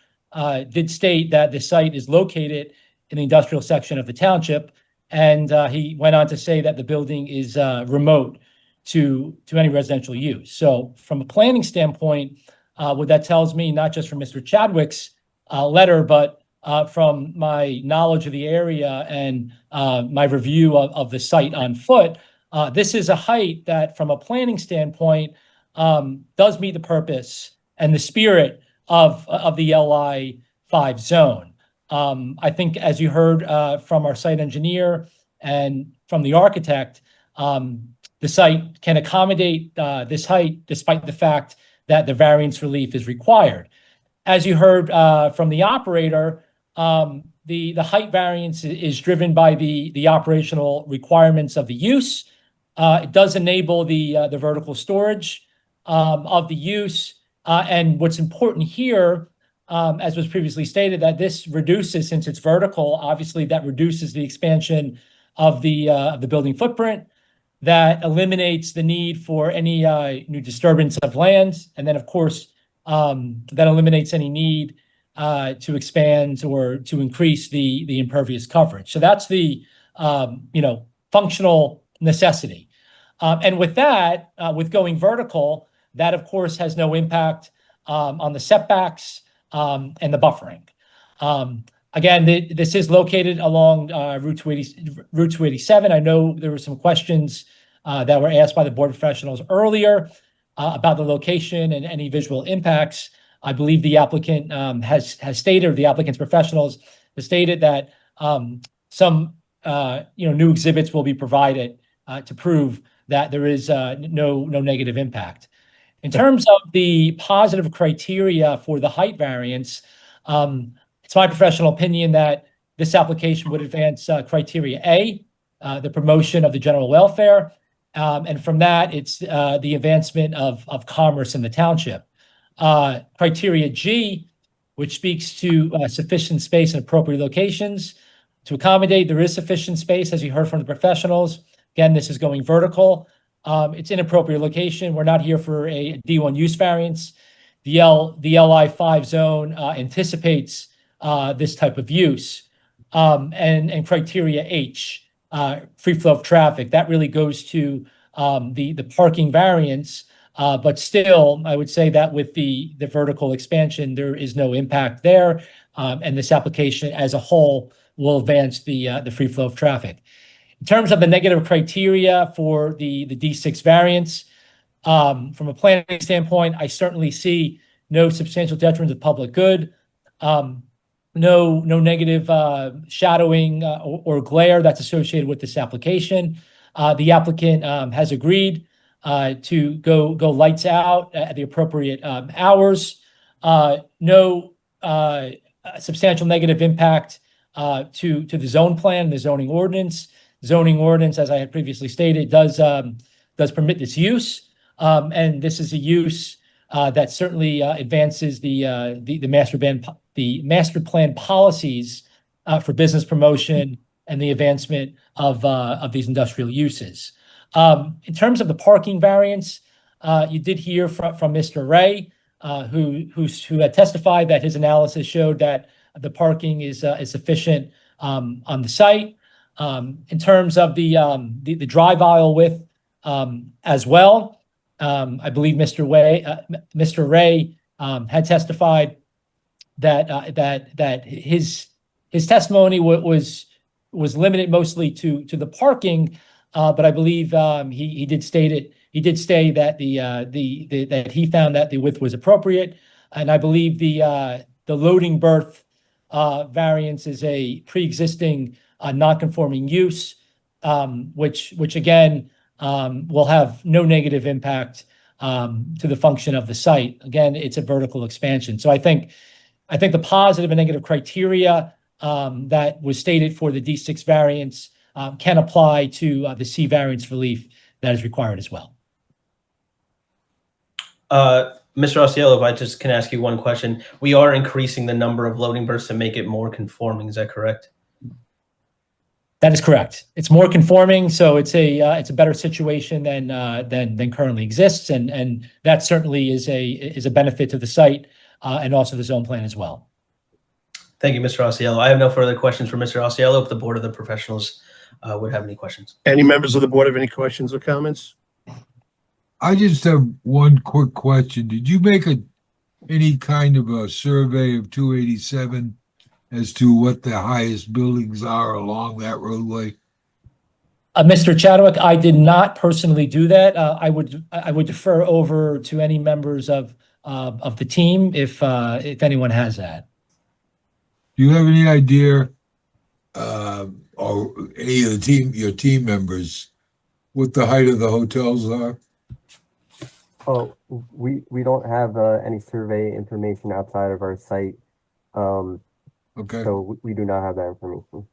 Speaker 21: did state that the site is located in the industrial section of the township, and he went on to say that the building is remote to any residential use. So from a planning standpoint, what that tells me, not just from Mr. Chadwick's letter, but from my knowledge of the area and my review of the site on foot, this is a height that, from a planning standpoint, does meet the purpose and the spirit of the LI5 zone. I think, as you heard from our site engineer and from the architect, the site can accommodate this height despite the fact that the variance relief is required. As you heard from the operator, the height variance is driven by the operational requirements of the use. It does enable the vertical storage of the use. And what's important here, as was previously stated, that this reduces, since it's vertical, obviously that reduces the expansion of the building footprint. That eliminates the need for any new disturbance of land. And then, of course, that eliminates any need to expand or to increase the impervious coverage. So that's the functional necessity. And with that, with going vertical, that of course has no impact on the setbacks and the buffering. Again, this is located along Route 287. I know there were some questions that were asked by the board professionals earlier about the location and any visual impacts. I believe the applicant has stated, or the applicant's professionals has stated, that some new exhibits will be provided to prove that there is no negative impact. In terms of the positive criteria for the height variance, it's my professional opinion that this application would advance criteria A, the promotion of the general welfare, and from that, it's the advancement of commerce in the township. Criteria G, which speaks to sufficient space and appropriate locations to accommodate. There is sufficient space, as you heard from the professionals. Again, this is going vertical. It's inappropriate location. We're not here for a D1 use variance. The LI5 zone anticipates this type of use. And criteria H, free flow of traffic, that really goes to the parking variance. But still, I would say that with the vertical expansion, there is no impact there. And this application as a whole will advance the free flow of traffic. In terms of the negative criteria for the D6 variance, from a planning standpoint, I certainly see no substantial detriment to the public good, no negative shadowing or glare that's associated with this application. The applicant has agreed to go lights out at the appropriate hours. No substantial negative impact to the zone plan, the zoning ordinance. Zoning ordinance, as I had previously stated, does permit this use, and this is a use that certainly advances the master plan policies for business promotion and the advancement of these industrial uses. In terms of the parking variance, you did hear from Mr. Ray, who had testified that his analysis showed that the parking is sufficient on the site. In terms of the drive aisle width as well, I believe Mr. Ray had testified that his testimony was limited mostly to the parking, but I believe he did state that that he found that the width was appropriate, and I believe the loading berth variance is a pre-existing non-conforming use, which again will have no negative impact to the function of the site. Again, it's a vertical expansion, so I think the positive and negative criteria that was stated for the D6 variance can apply to the C variance relief that is required as well.
Speaker 12: Mr. Osceola, if I just can ask you one question. We are increasing the number of loading berths to make it more conforming. Is that correct?
Speaker 21: That is correct. It's more conforming, so it's a better situation than currently exists, and that certainly is a benefit to the site and also the zone plan as well.
Speaker 12: Thank you, Mr. Osceola. I have no further questions for Mr. Osceola. If the board of the professionals would have any questions.
Speaker 1: Any members of the board have any questions or comments?
Speaker 16: I just have one quick question. Did you make any kind of a survey of 287 as to what the highest buildings are along that roadway?
Speaker 21: Mr. Chadwick, I did not personally do that. I would defer over to any members of the team if anyone has that.
Speaker 16: Do you have any idea, or any of your team members, what the height of the hotels are?
Speaker 14: Oh, we don't have any survey information outside of our site.
Speaker 16: Okay.
Speaker 14: So we do not have that information.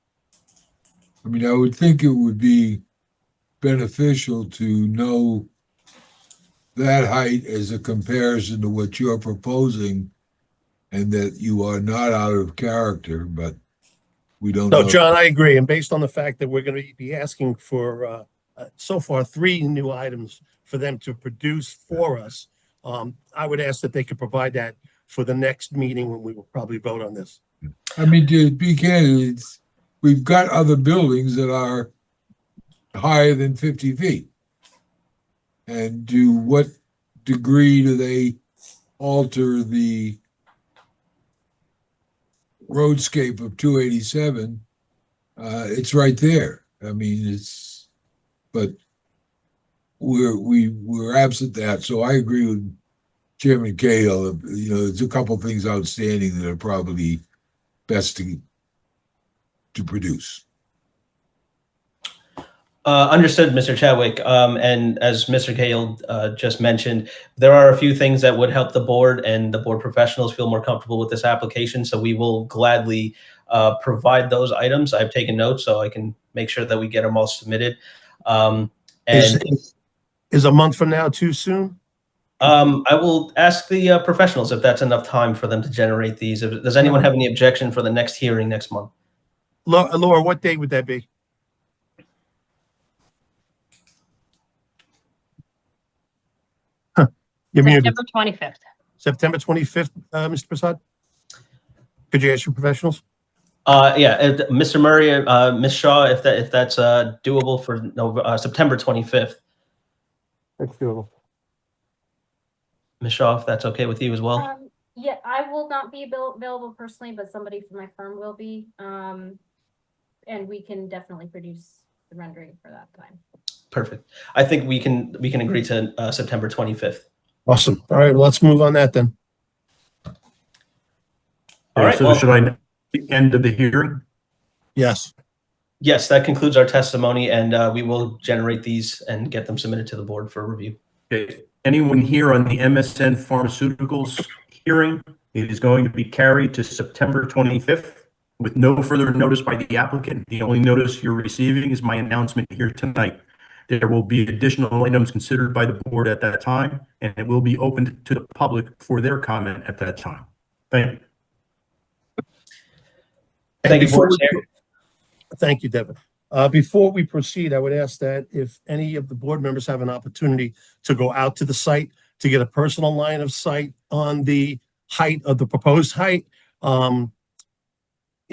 Speaker 16: I mean, I would think it would be beneficial to know that height as a comparison to what you're proposing, and that you are not out of character, but we don't know.
Speaker 1: No, John, I agree. And based on the fact that we're going to be asking for so far 3 new items for them to produce for us, I would ask that they could provide that for the next meeting when we will probably vote on this.
Speaker 16: I mean, to be candid, we've got other buildings that are higher than 50 feet. And to what degree do they alter the roadscape of 287? It's right there. I mean, but we're absent that. So I agree with Chairman Cahill. You know, there's a couple things outstanding that are probably best to produce.
Speaker 12: Understood, Mr. Chadwick. And as Mr. Cahill just mentioned, there are a few things that would help the board and the board professionals feel more comfortable with this application. So we will gladly provide those items. I've taken notes so I can make sure that we get them all submitted.
Speaker 1: Is a month from now too soon?
Speaker 12: I will ask the professionals if that's enough time for them to generate these. Does anyone have any objection for the next hearing next month?
Speaker 1: Laura, what date would that be?
Speaker 2: September 25th.
Speaker 1: September 25th, Mr. Prasad? Could you ask your professionals?
Speaker 12: Yeah, Mr. Murray, Ms. Shaw, if that's doable for September 25th.
Speaker 14: That's doable.
Speaker 12: Ms. Shaw, if that's okay with you as well.
Speaker 18: Yeah, I will not be available personally, but somebody from my firm will be. And we can definitely produce the rendering for that time.
Speaker 12: Perfect. I think we can agree to September 25th.
Speaker 1: Awesome. All right, well, let's move on that then.
Speaker 12: All right.
Speaker 4: So
Speaker 12: Well,
Speaker 4: should I the end of the hearing?
Speaker 1: Yes.
Speaker 12: Yes, that concludes our testimony, and we will generate these and get them submitted to the board for review.
Speaker 4: Okay. Anyone here on the MSN Pharmaceuticals hearing? It is going to be carried to September 25th with no further notice by the applicant. The only notice you're receiving is my announcement here tonight. There will be additional items considered by the board at that time, and it will be opened to the public for their comment at that time. Thank you.
Speaker 12: Thank you, Board Chair.
Speaker 1: Thank you, Devin. Before we proceed, I would ask that if any of the board members have an opportunity to go out to the site to get a personal line of sight on the height of the proposed height,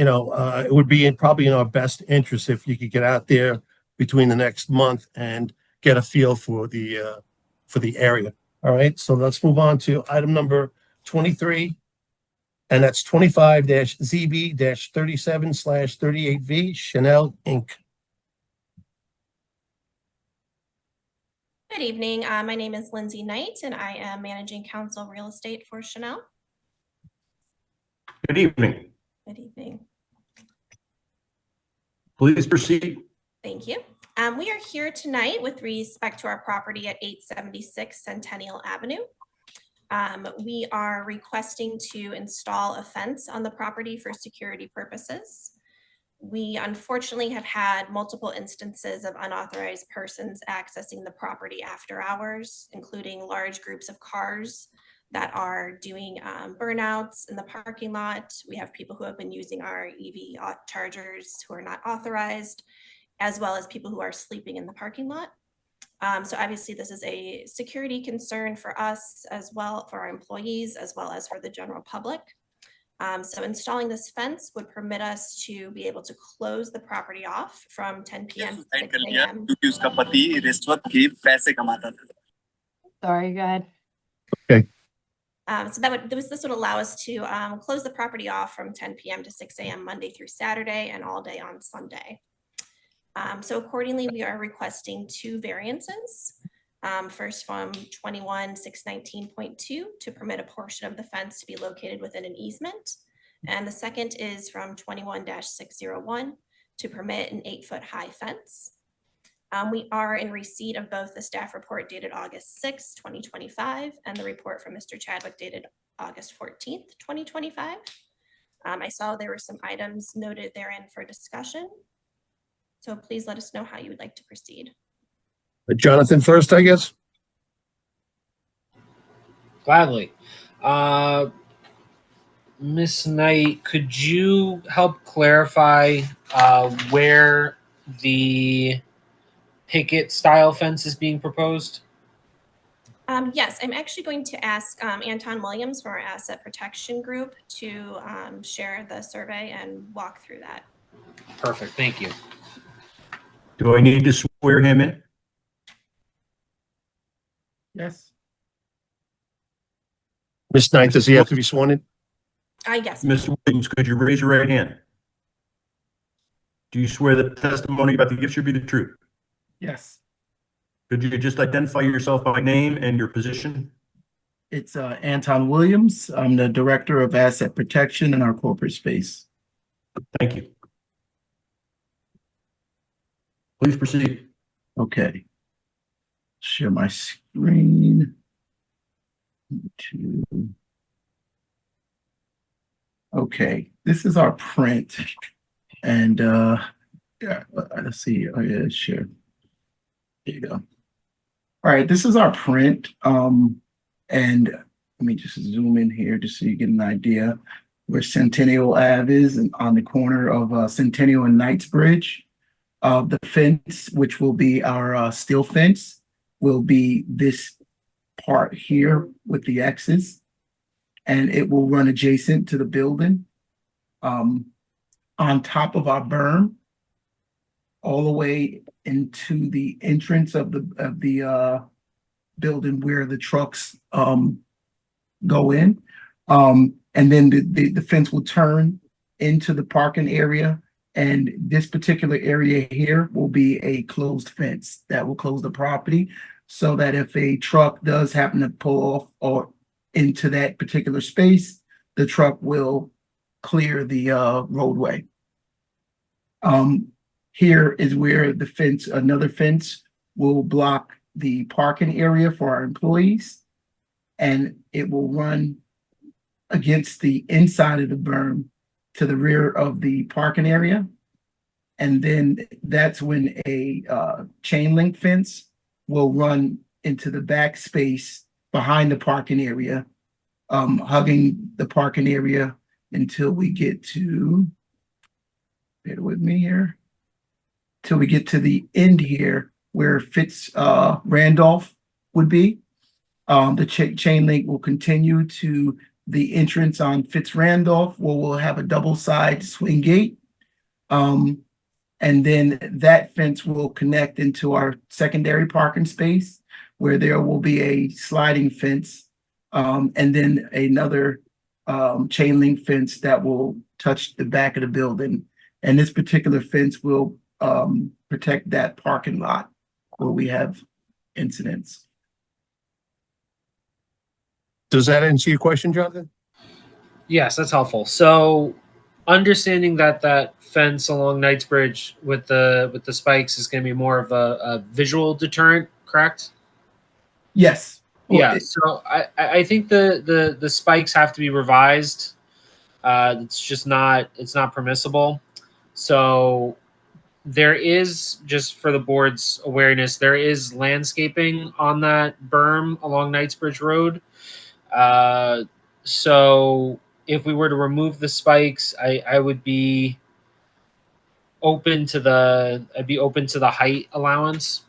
Speaker 1: it would be probably in our best interest if you could get out there between the next month and get a feel for the area. All right, so let's move on to item number 23, and that's 25-ZB-37/38V, Chanel Inc.
Speaker 8: Good evening. My name is Lindsay Knight, and I am Managing Counsel Real Estate for Chanel.
Speaker 4: Good evening.
Speaker 8: Good evening.
Speaker 4: Please proceed.
Speaker 8: Thank you. We are here tonight with respect to our property at 876 Centennial Avenue. We are requesting to install a fence on the property for security purposes. We unfortunately have had multiple instances of unauthorized persons accessing the property after hours, including large groups of cars that are doing burnouts in the parking lot. We have people who have been using our EV chargers who are not authorized, as well as people who are sleeping in the parking lot. So obviously this is a security concern for us as well, for our employees, as well as for the general public. So installing this fence would permit us to be able to close the property off from 10 p.m. to 6 a.m.
Speaker 2: Sorry, go ahead.
Speaker 1: Okay.
Speaker 8: So this would allow us to close the property off from 10 p.m. to 6 a.m. Monday through Saturday and all day on Sunday. So accordingly, we are requesting 2 variances. First from 21-619.2 to permit a portion of the fence to be located within an easement. And the second is from 21-601 to permit an 8-foot high fence. We are in receipt of both the staff report dated August 6, 2025, and the report from Mr. Chadwick dated August 14th, 2025. I saw there were some items noted therein for discussion. So please let us know how you would like to proceed.
Speaker 1: Jonathan first, I guess.
Speaker 6: Gladly. Ms. Knight, could you help clarify where the picket style fence is being proposed?
Speaker 8: Yes, I'm actually going to ask Anton Williams from our asset protection group to share the survey and walk through that.
Speaker 6: Perfect, thank you.
Speaker 4: Do I need to swear him in?
Speaker 11: Yes.
Speaker 1: Ms. Knight, does he have to be sworn in?
Speaker 8: Yes.
Speaker 4: Ms. Williams, could you raise your right hand? Do you swear that the testimony about to give should be the truth?
Speaker 11: Yes.
Speaker 4: Could you just identify yourself by name and your position?
Speaker 22: It's Anton Williams. I'm the Director of Asset Protection in our corporate space.
Speaker 4: Thank you. Please proceed.
Speaker 22: Okay. Share my screen. Okay, this is our print. And yeah, let's see. Oh yeah, sure. There you go. All right, this is our print. And let me just zoom in here just so you get an idea where Centennial Ave is, and on the corner of Centennial and Knightsbridge. The fence, which will be our steel fence, will be this part here with the X's, and it will run adjacent to the building, on top of our berm, all the way into the entrance of the building where the trucks go in, and then the fence will turn into the parking area. And this particular area here will be a closed fence that will close the property, so that if a truck does happen to pull off or into that particular space, the truck will clear the roadway. Here is where the fence, another fence, will block the parking area for our employees, and it will run against the inside of the berm to the rear of the parking area. And then that's when a chain link fence will run into the back space behind the parking area, hugging the parking area until we get to, bear with me here, till we get to the end here where Fitz Randolph would be. The chain link will continue to the entrance on Fitzrandolph, where we'll have a double side swing gate. And then that fence will connect into our secondary parking space, where there will be a sliding fence, and then another chain link fence that will touch the back of the building. And this particular fence will protect that parking lot where we have incidents.
Speaker 1: Does that answer your question, Jonathan?
Speaker 6: Yes, that's helpful. So understanding that that fence along Knightsbridge with the spikes is going to be more of a visual deterrent, correct?
Speaker 22: Yes.
Speaker 6: Yeah. So I think the spikes have to be revised. It's not permissible. So there is, just for the board's awareness, there is landscaping on that berm along Knightsbridge Road. So if we were to remove the spikes, I would be open to the height allowance.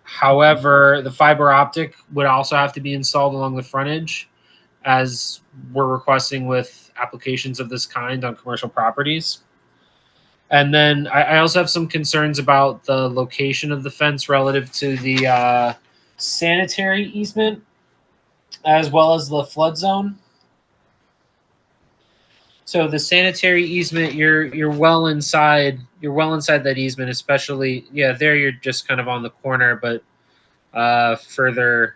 Speaker 6: However, the fiber optic would also have to be installed along the frontage, as we're requesting with applications of this kind on commercial properties. And then I also have some concerns about the location of the fence relative to the sanitary easement, as well as the flood zone. So the sanitary easement, you're well inside that easement, especially there you're just kind of on the corner, but further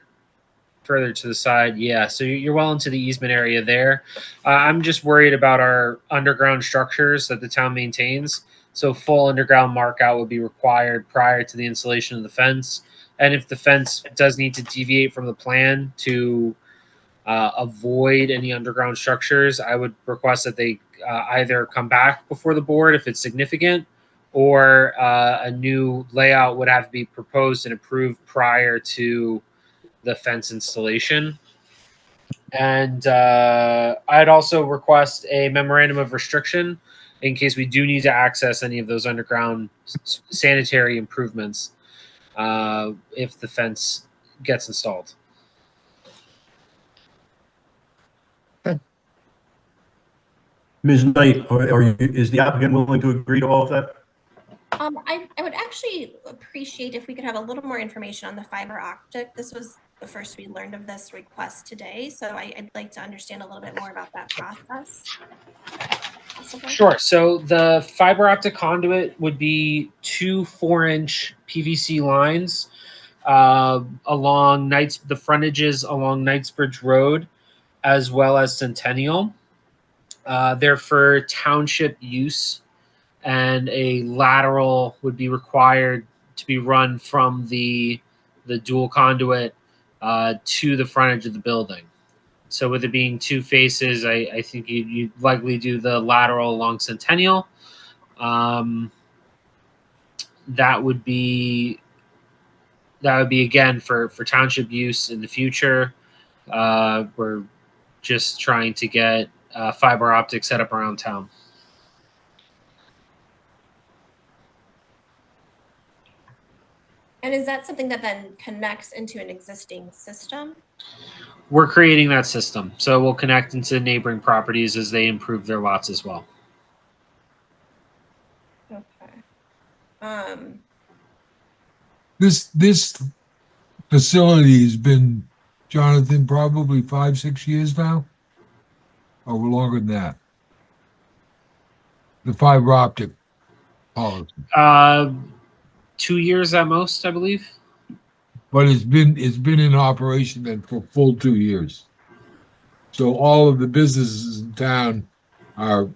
Speaker 6: to the side, so you're well into the easement area there. I'm just worried about our underground structures that the town maintains. So full underground mark out would be required prior to the installation of the fence. And if the fence does need to deviate from the plan to avoid any underground structures, I would request that they either come back before the board if it's significant, or a new layout would have to be proposed and approved prior to the fence installation. And I'd also request a memorandum of restriction in case we do need to access any of those underground sanitary improvements if the fence gets installed.
Speaker 4: Ms. Knight, is the applicant willing to agree to all of that?
Speaker 8: I would actually appreciate if we could have a little more information on the fiber optic. This was the first we learned of this request today, so I'd like to understand a little bit more about that process. Possible? Sure.
Speaker 6: So the fiber optic conduit would be 2 4-inch PVC lines along the frontages along Knightsbridge Road, as well as Centennial. They're for township use, and a lateral would be required to be run from the dual conduit to the frontage of the building. So with it being 2 faces, I think you'd likely do the lateral along Centennial. That would be again for township use in the future. We're just trying to get fiber optic set up around town.
Speaker 8: And is that something that then connects into an existing system?
Speaker 6: We're creating that system, so we'll connect into neighboring properties as they improve their lots as well.
Speaker 8: Okay.
Speaker 16: This facility has been, Jonathan, probably 5-6 years now, or longer than that. The fiber optic policy.
Speaker 6: 2 years at most, I believe.
Speaker 16: But it's been in operation then for full 2 years. So all of the businesses in town are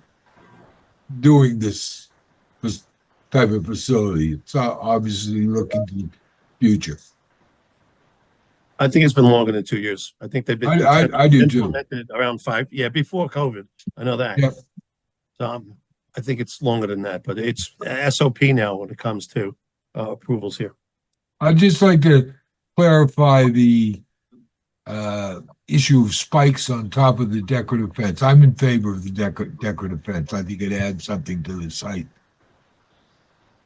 Speaker 16: doing this type of facility. It's obviously looking to the future.
Speaker 1: I think it's been longer than 2 years. I think they've been
Speaker 16: I do too.
Speaker 1: implemented around 5. Yeah, before COVID. I know that.
Speaker 16: Yep.
Speaker 1: I think it's longer than that, but it's SOP now when it comes to approvals here.
Speaker 16: I'd just like to clarify the issue of spikes on top of the decorative fence. I'm in favor of the decorative fence. I think it adds something to the site.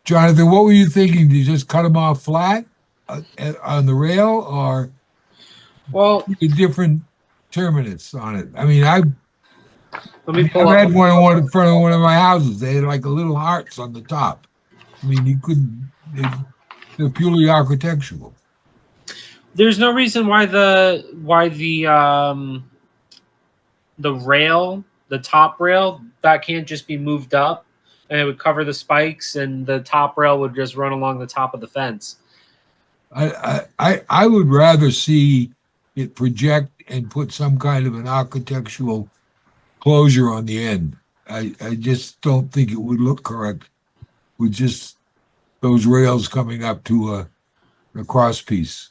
Speaker 16: Jonathan, what were you thinking? Did you just cut them off flat on the rail, or?
Speaker 6: Well,
Speaker 16: a different terminus on it. I mean,
Speaker 6: let me pull
Speaker 16: I've
Speaker 6: up.
Speaker 16: had one in front of one of my houses. They had like a little hearts on the top. I mean, you couldn't. They're purely architectural.
Speaker 6: There's no reason why the rail, the top rail, that can't just be moved up, and it would cover the spikes, and the top rail would just run along the top of the fence.
Speaker 16: I would rather see it project and put some kind of an architectural closure on the end. I just don't think it would look correct with just those rails coming up to a cross piece.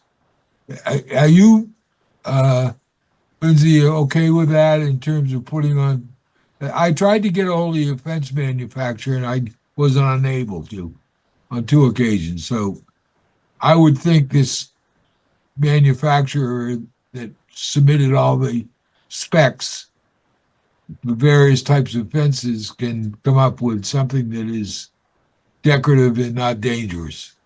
Speaker 16: Are you, Lindsay, okay with that in terms of putting on? I tried to get a hold of your fence manufacturer and I was unable to on 2 occasions. So I would think this manufacturer that submitted all the specs, the various types of fences, can come up with something that is decorative and not dangerous.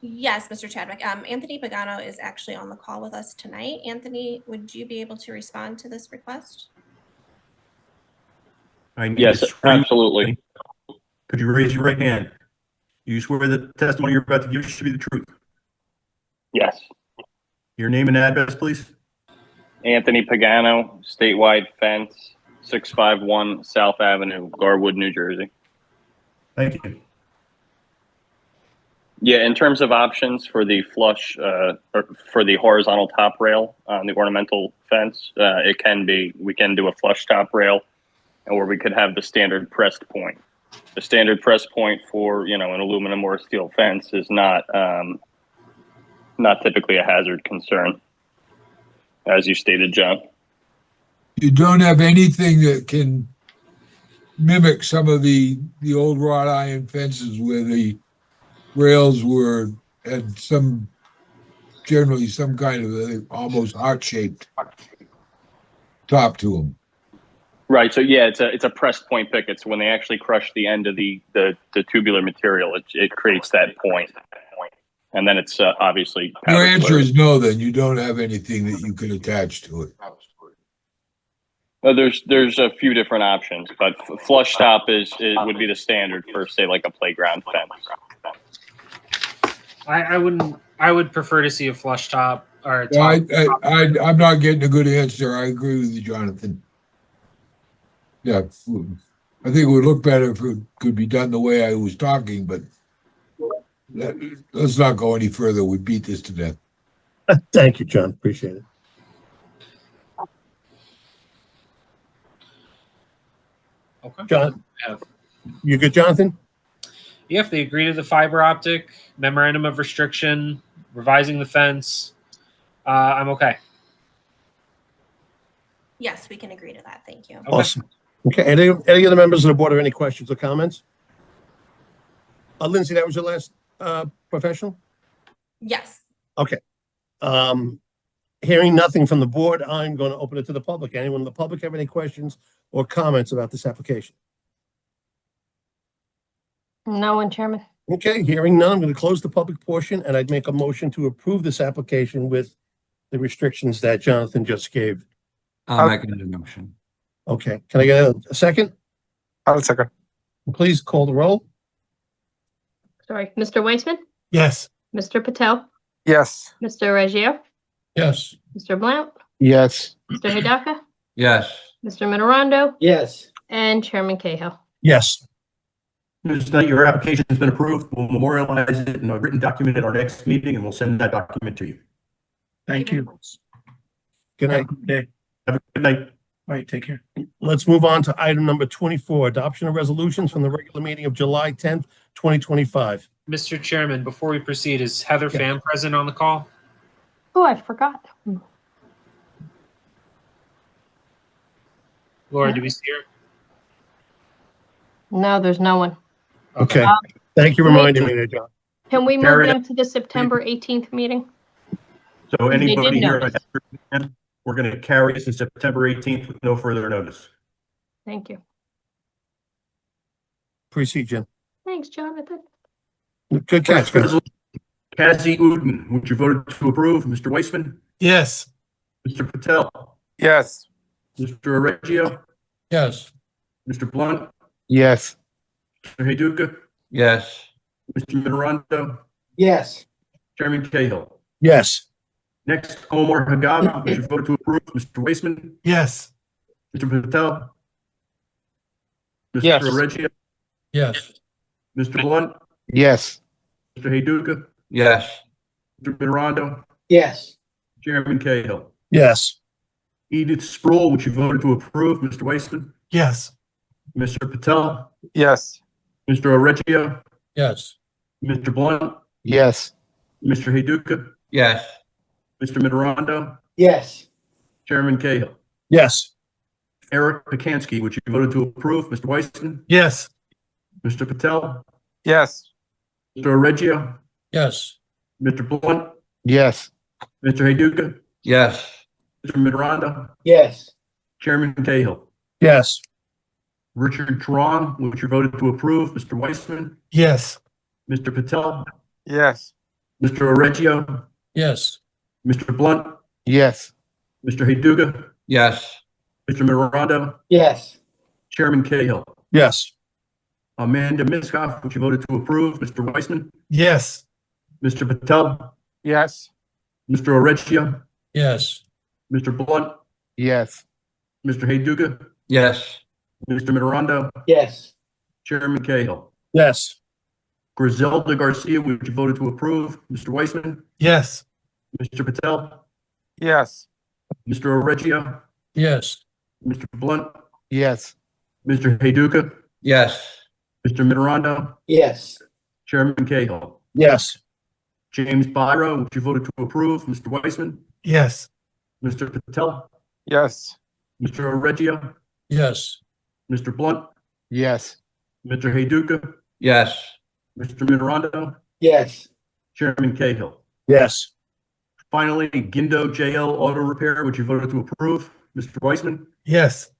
Speaker 8: Yes, Mr. Chadwick. Anthony Pagano is actually on the call with us tonight. Anthony, would you be able to respond to this request?
Speaker 4: Yes,
Speaker 9: absolutely.
Speaker 4: Could you raise your right hand? You swear that the testimony you're about to give should be the truth?
Speaker 9: Yes.
Speaker 4: Your name and address, please?
Speaker 9: Anthony Pagano, statewide fence, 651 South Avenue, Garwood, New Jersey.
Speaker 4: Thank you.
Speaker 9: Yeah, in terms of options for the flush, or for the horizontal top rail on the ornamental fence, we can do a flush top rail, or we could have the standard pressed point. The standard press point for, an aluminum or steel fence is not typically a hazard concern, as you stated, John.
Speaker 16: You don't have anything that can mimic some of the old wrought iron fences where the rails had generally some kind of a almost heart-shaped top to them.
Speaker 9: Right. So yeah, it's a pressed point picket. So when they actually crush the end of the tubular material, it creates that point, and then it's obviously.
Speaker 16: Your answer is no. Then you don't have anything that you can attach to it.
Speaker 9: There's a few different options, but flush top would be the standard for, say, like a playground fence.
Speaker 6: I would prefer to see a flush top or a top.
Speaker 16: Well, I'm not getting a good answer. I agree with you, Jonathan. Yeah, I think it would look better if it could be done the way I was talking, but let's not go any further. We beat this to death.
Speaker 1: Thank you, John. Appreciate it.
Speaker 6: Okay.
Speaker 1: John, you good, Jonathan?
Speaker 6: Yeah, if they agree to the fiber optic memorandum of restriction, revising the fence, I'm okay.
Speaker 8: Yes, we can agree to that. Thank you.
Speaker 6: Okay.
Speaker 1: Awesome. Okay. Any other members of the board have any questions or comments? Lindsay, that was your last professional?
Speaker 8: Yes.
Speaker 1: Okay. Hearing nothing from the board, I'm going to open it to the public. Anyone in the public have any questions or comments about this application?
Speaker 2: No one, Chairman.
Speaker 1: Okay, hearing none, I'm going to close the public portion, and I'd make a motion to approve this application with the restrictions that Jonathan just gave.
Speaker 19: I'll make another motion.
Speaker 1: Okay, can I get a second?
Speaker 10: I'll second.
Speaker 1: Please call the roll.
Speaker 2: Sorry, Mr. Weissman,
Speaker 1: Yes.
Speaker 2: Mr. Patel,
Speaker 10: Yes.
Speaker 2: Mr. Reggio,
Speaker 1: Yes.
Speaker 2: Mr. Blount,
Speaker 10: Yes.
Speaker 2: Mr. Hidaka,
Speaker 19: Yes.
Speaker 2: Mr. Minorando,
Speaker 10: Yes.
Speaker 2: and Chairman Cahill.
Speaker 1: Yes.
Speaker 4: Tonight, your application has been approved. We'll memorialize it in a written document at our next meeting, and we'll send that document to you.
Speaker 10: Thank you.
Speaker 1: Good night.
Speaker 4: Have a good night.
Speaker 10: All right, take care.
Speaker 1: Let's move on to item number 24, adoption of resolutions from the regular meeting of July 10th, 2025.
Speaker 6: Mr. Chairman, before we proceed, is Heather Pham present on the call?
Speaker 2: Oh, I forgot.
Speaker 6: Laura, do we see her?
Speaker 2: No, there's no one.
Speaker 1: Okay. Thank you for reminding me there, John.
Speaker 2: Can we move
Speaker 4: Karen-
Speaker 2: them to the September 18th meeting?
Speaker 4: So
Speaker 2: They did
Speaker 4: anybody here,
Speaker 2: notice.
Speaker 4: we're going to carry this to September 18th with no further notice.
Speaker 2: Thank you.
Speaker 1: Proceed, Jim.
Speaker 2: Thanks, Jonathan.
Speaker 1: Good catch, guys.
Speaker 4: Kazi Udman, which you voted to approve. Mr. Weissman,
Speaker 10: Yes.
Speaker 4: Mr. Patel,
Speaker 10: Yes.
Speaker 4: Mr. Oreggio,
Speaker 1: Yes.
Speaker 4: Mr. Blunt,
Speaker 7: Yes.
Speaker 4: Mr. Heyduka,
Speaker 19: Yes.
Speaker 4: Mr. Mitterondo,
Speaker 11: Yes.
Speaker 4: Chairman Cahill.
Speaker 1: Yes.
Speaker 4: Next, Omar Hagab, which you voted to approve. Mr. Weissman,
Speaker 10: Yes.
Speaker 4: Mr. Patel, Mr.
Speaker 10: Yes.
Speaker 4: Oreggio,
Speaker 1: Yes.
Speaker 4: Mr. Blunt,
Speaker 7: Yes.
Speaker 4: Mr. Heyduka,
Speaker 19: Yes.
Speaker 4: Mr. Mitterondo,
Speaker 11: Yes.
Speaker 4: Chairman Cahill.
Speaker 1: Yes.
Speaker 4: Edith Sproul, which you voted to approve. Mr. Weissman,
Speaker 10: Yes.
Speaker 4: Mr. Patel,
Speaker 10: Yes.
Speaker 4: Mr. Oreggio,
Speaker 1: Yes.
Speaker 4: Mr. Blunt,
Speaker 7: Yes.
Speaker 4: Mr. Heyduka,
Speaker 19: Yes.
Speaker 4: Mr. Mitterondo,
Speaker 11: Yes.
Speaker 4: Chairman Cahill.
Speaker 1: Yes.
Speaker 4: Eric Pekansky, which you voted to approve. Mr. Weissman,
Speaker 10: Yes.
Speaker 4: Mr. Patel,
Speaker 10: Yes.
Speaker 4: Mr. Oreggio,
Speaker 1: Yes.
Speaker 4: Mr. Blunt,
Speaker 7: Yes.
Speaker 4: Mr. Heyduka,
Speaker 19: Yes.
Speaker 4: Mr. Mitterondo,
Speaker 11: Yes.
Speaker 4: Chairman Cahill.
Speaker 1: Yes.
Speaker 4: Richard Tron, which you voted to approve. Mr. Weissman,
Speaker 10: Yes.
Speaker 4: Mr. Patel,
Speaker 10: Yes.
Speaker 4: Mr. Oreggio,
Speaker 1: Yes.
Speaker 4: Mr. Blunt,
Speaker 7: Yes.
Speaker 4: Mr. Heyduka,
Speaker 19: Yes.
Speaker 4: Mr. Mitterondo,
Speaker 11: Yes.
Speaker 4: Chairman Cahill.
Speaker 1: Yes.
Speaker 4: Amanda Miskoff, which you voted to approve. Mr. Weissman,
Speaker 10: Yes.
Speaker 4: Mr. Patel,
Speaker 10: Yes.
Speaker 4: Mr. Oreggio,
Speaker 1: Yes.
Speaker 4: Mr. Blunt,
Speaker 7: Yes.
Speaker 4: Mr. Heyduka,
Speaker 19: Yes.
Speaker 4: Mr. Mitterondo,
Speaker 11: Yes.
Speaker 4: Chairman Cahill.
Speaker 1: Yes.
Speaker 4: Griselda Garcia, which you voted to approve. Mr. Weissman,
Speaker 10: Yes.
Speaker 4: Mr. Patel,
Speaker 10: Yes.
Speaker 4: Mr. Oreggio,
Speaker 1: Yes.
Speaker 4: Mr. Blunt,
Speaker 7: Yes.
Speaker 4: Mr. Heyduka,
Speaker 19: Yes.
Speaker 4: Mr. Mitterondo,
Speaker 11: Yes.
Speaker 4: Chairman Cahill.
Speaker 1: Yes.
Speaker 4: James Byra, which you voted to approve. Mr. Weissman,
Speaker 10: Yes.
Speaker 4: Mr. Patel,
Speaker 10: Yes.
Speaker 4: Mr. Oreggio,
Speaker 1: Yes.
Speaker 4: Mr. Blunt,
Speaker 7: Yes.
Speaker 4: Mr. Heyduka,
Speaker 19: Yes.
Speaker 4: Mr. Mitterondo,
Speaker 11: Yes.
Speaker 4: Chairman Cahill.
Speaker 1: Yes.
Speaker 4: Finally, Gindo JL Auto Repair, which you voted to approve. Mr. Weissman,
Speaker 10: Yes.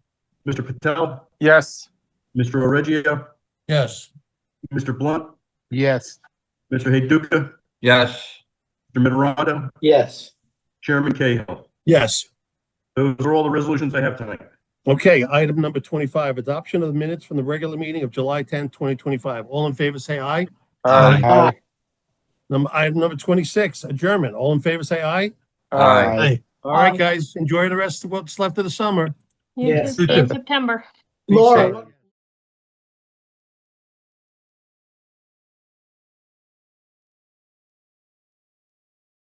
Speaker 4: Mr. Patel,
Speaker 10: Yes.
Speaker 4: Mr. Oreggio,
Speaker 1: Yes.
Speaker 4: Mr. Blunt,
Speaker 7: Yes.
Speaker 4: Mr. Heyduka,
Speaker 19: Yes.
Speaker 4: Mr. Mitterondo,
Speaker 11: Yes.
Speaker 4: Chairman Cahill.
Speaker 1: Yes.
Speaker 4: Those are all the resolutions I have tonight.
Speaker 1: Okay, item number 25, adoption of the minutes from the regular meeting of July 10th, 2025. All in favor, say aye.
Speaker 7: Aye.
Speaker 1: Item number 26, adjournment. All in favor, say aye.
Speaker 10: Aye.
Speaker 1: All right, guys, enjoy the rest of what's left of the summer.
Speaker 2: You
Speaker 11: Yes.
Speaker 2: too. See you in September.
Speaker 1: Be
Speaker 11: Laura,
Speaker 1: safe.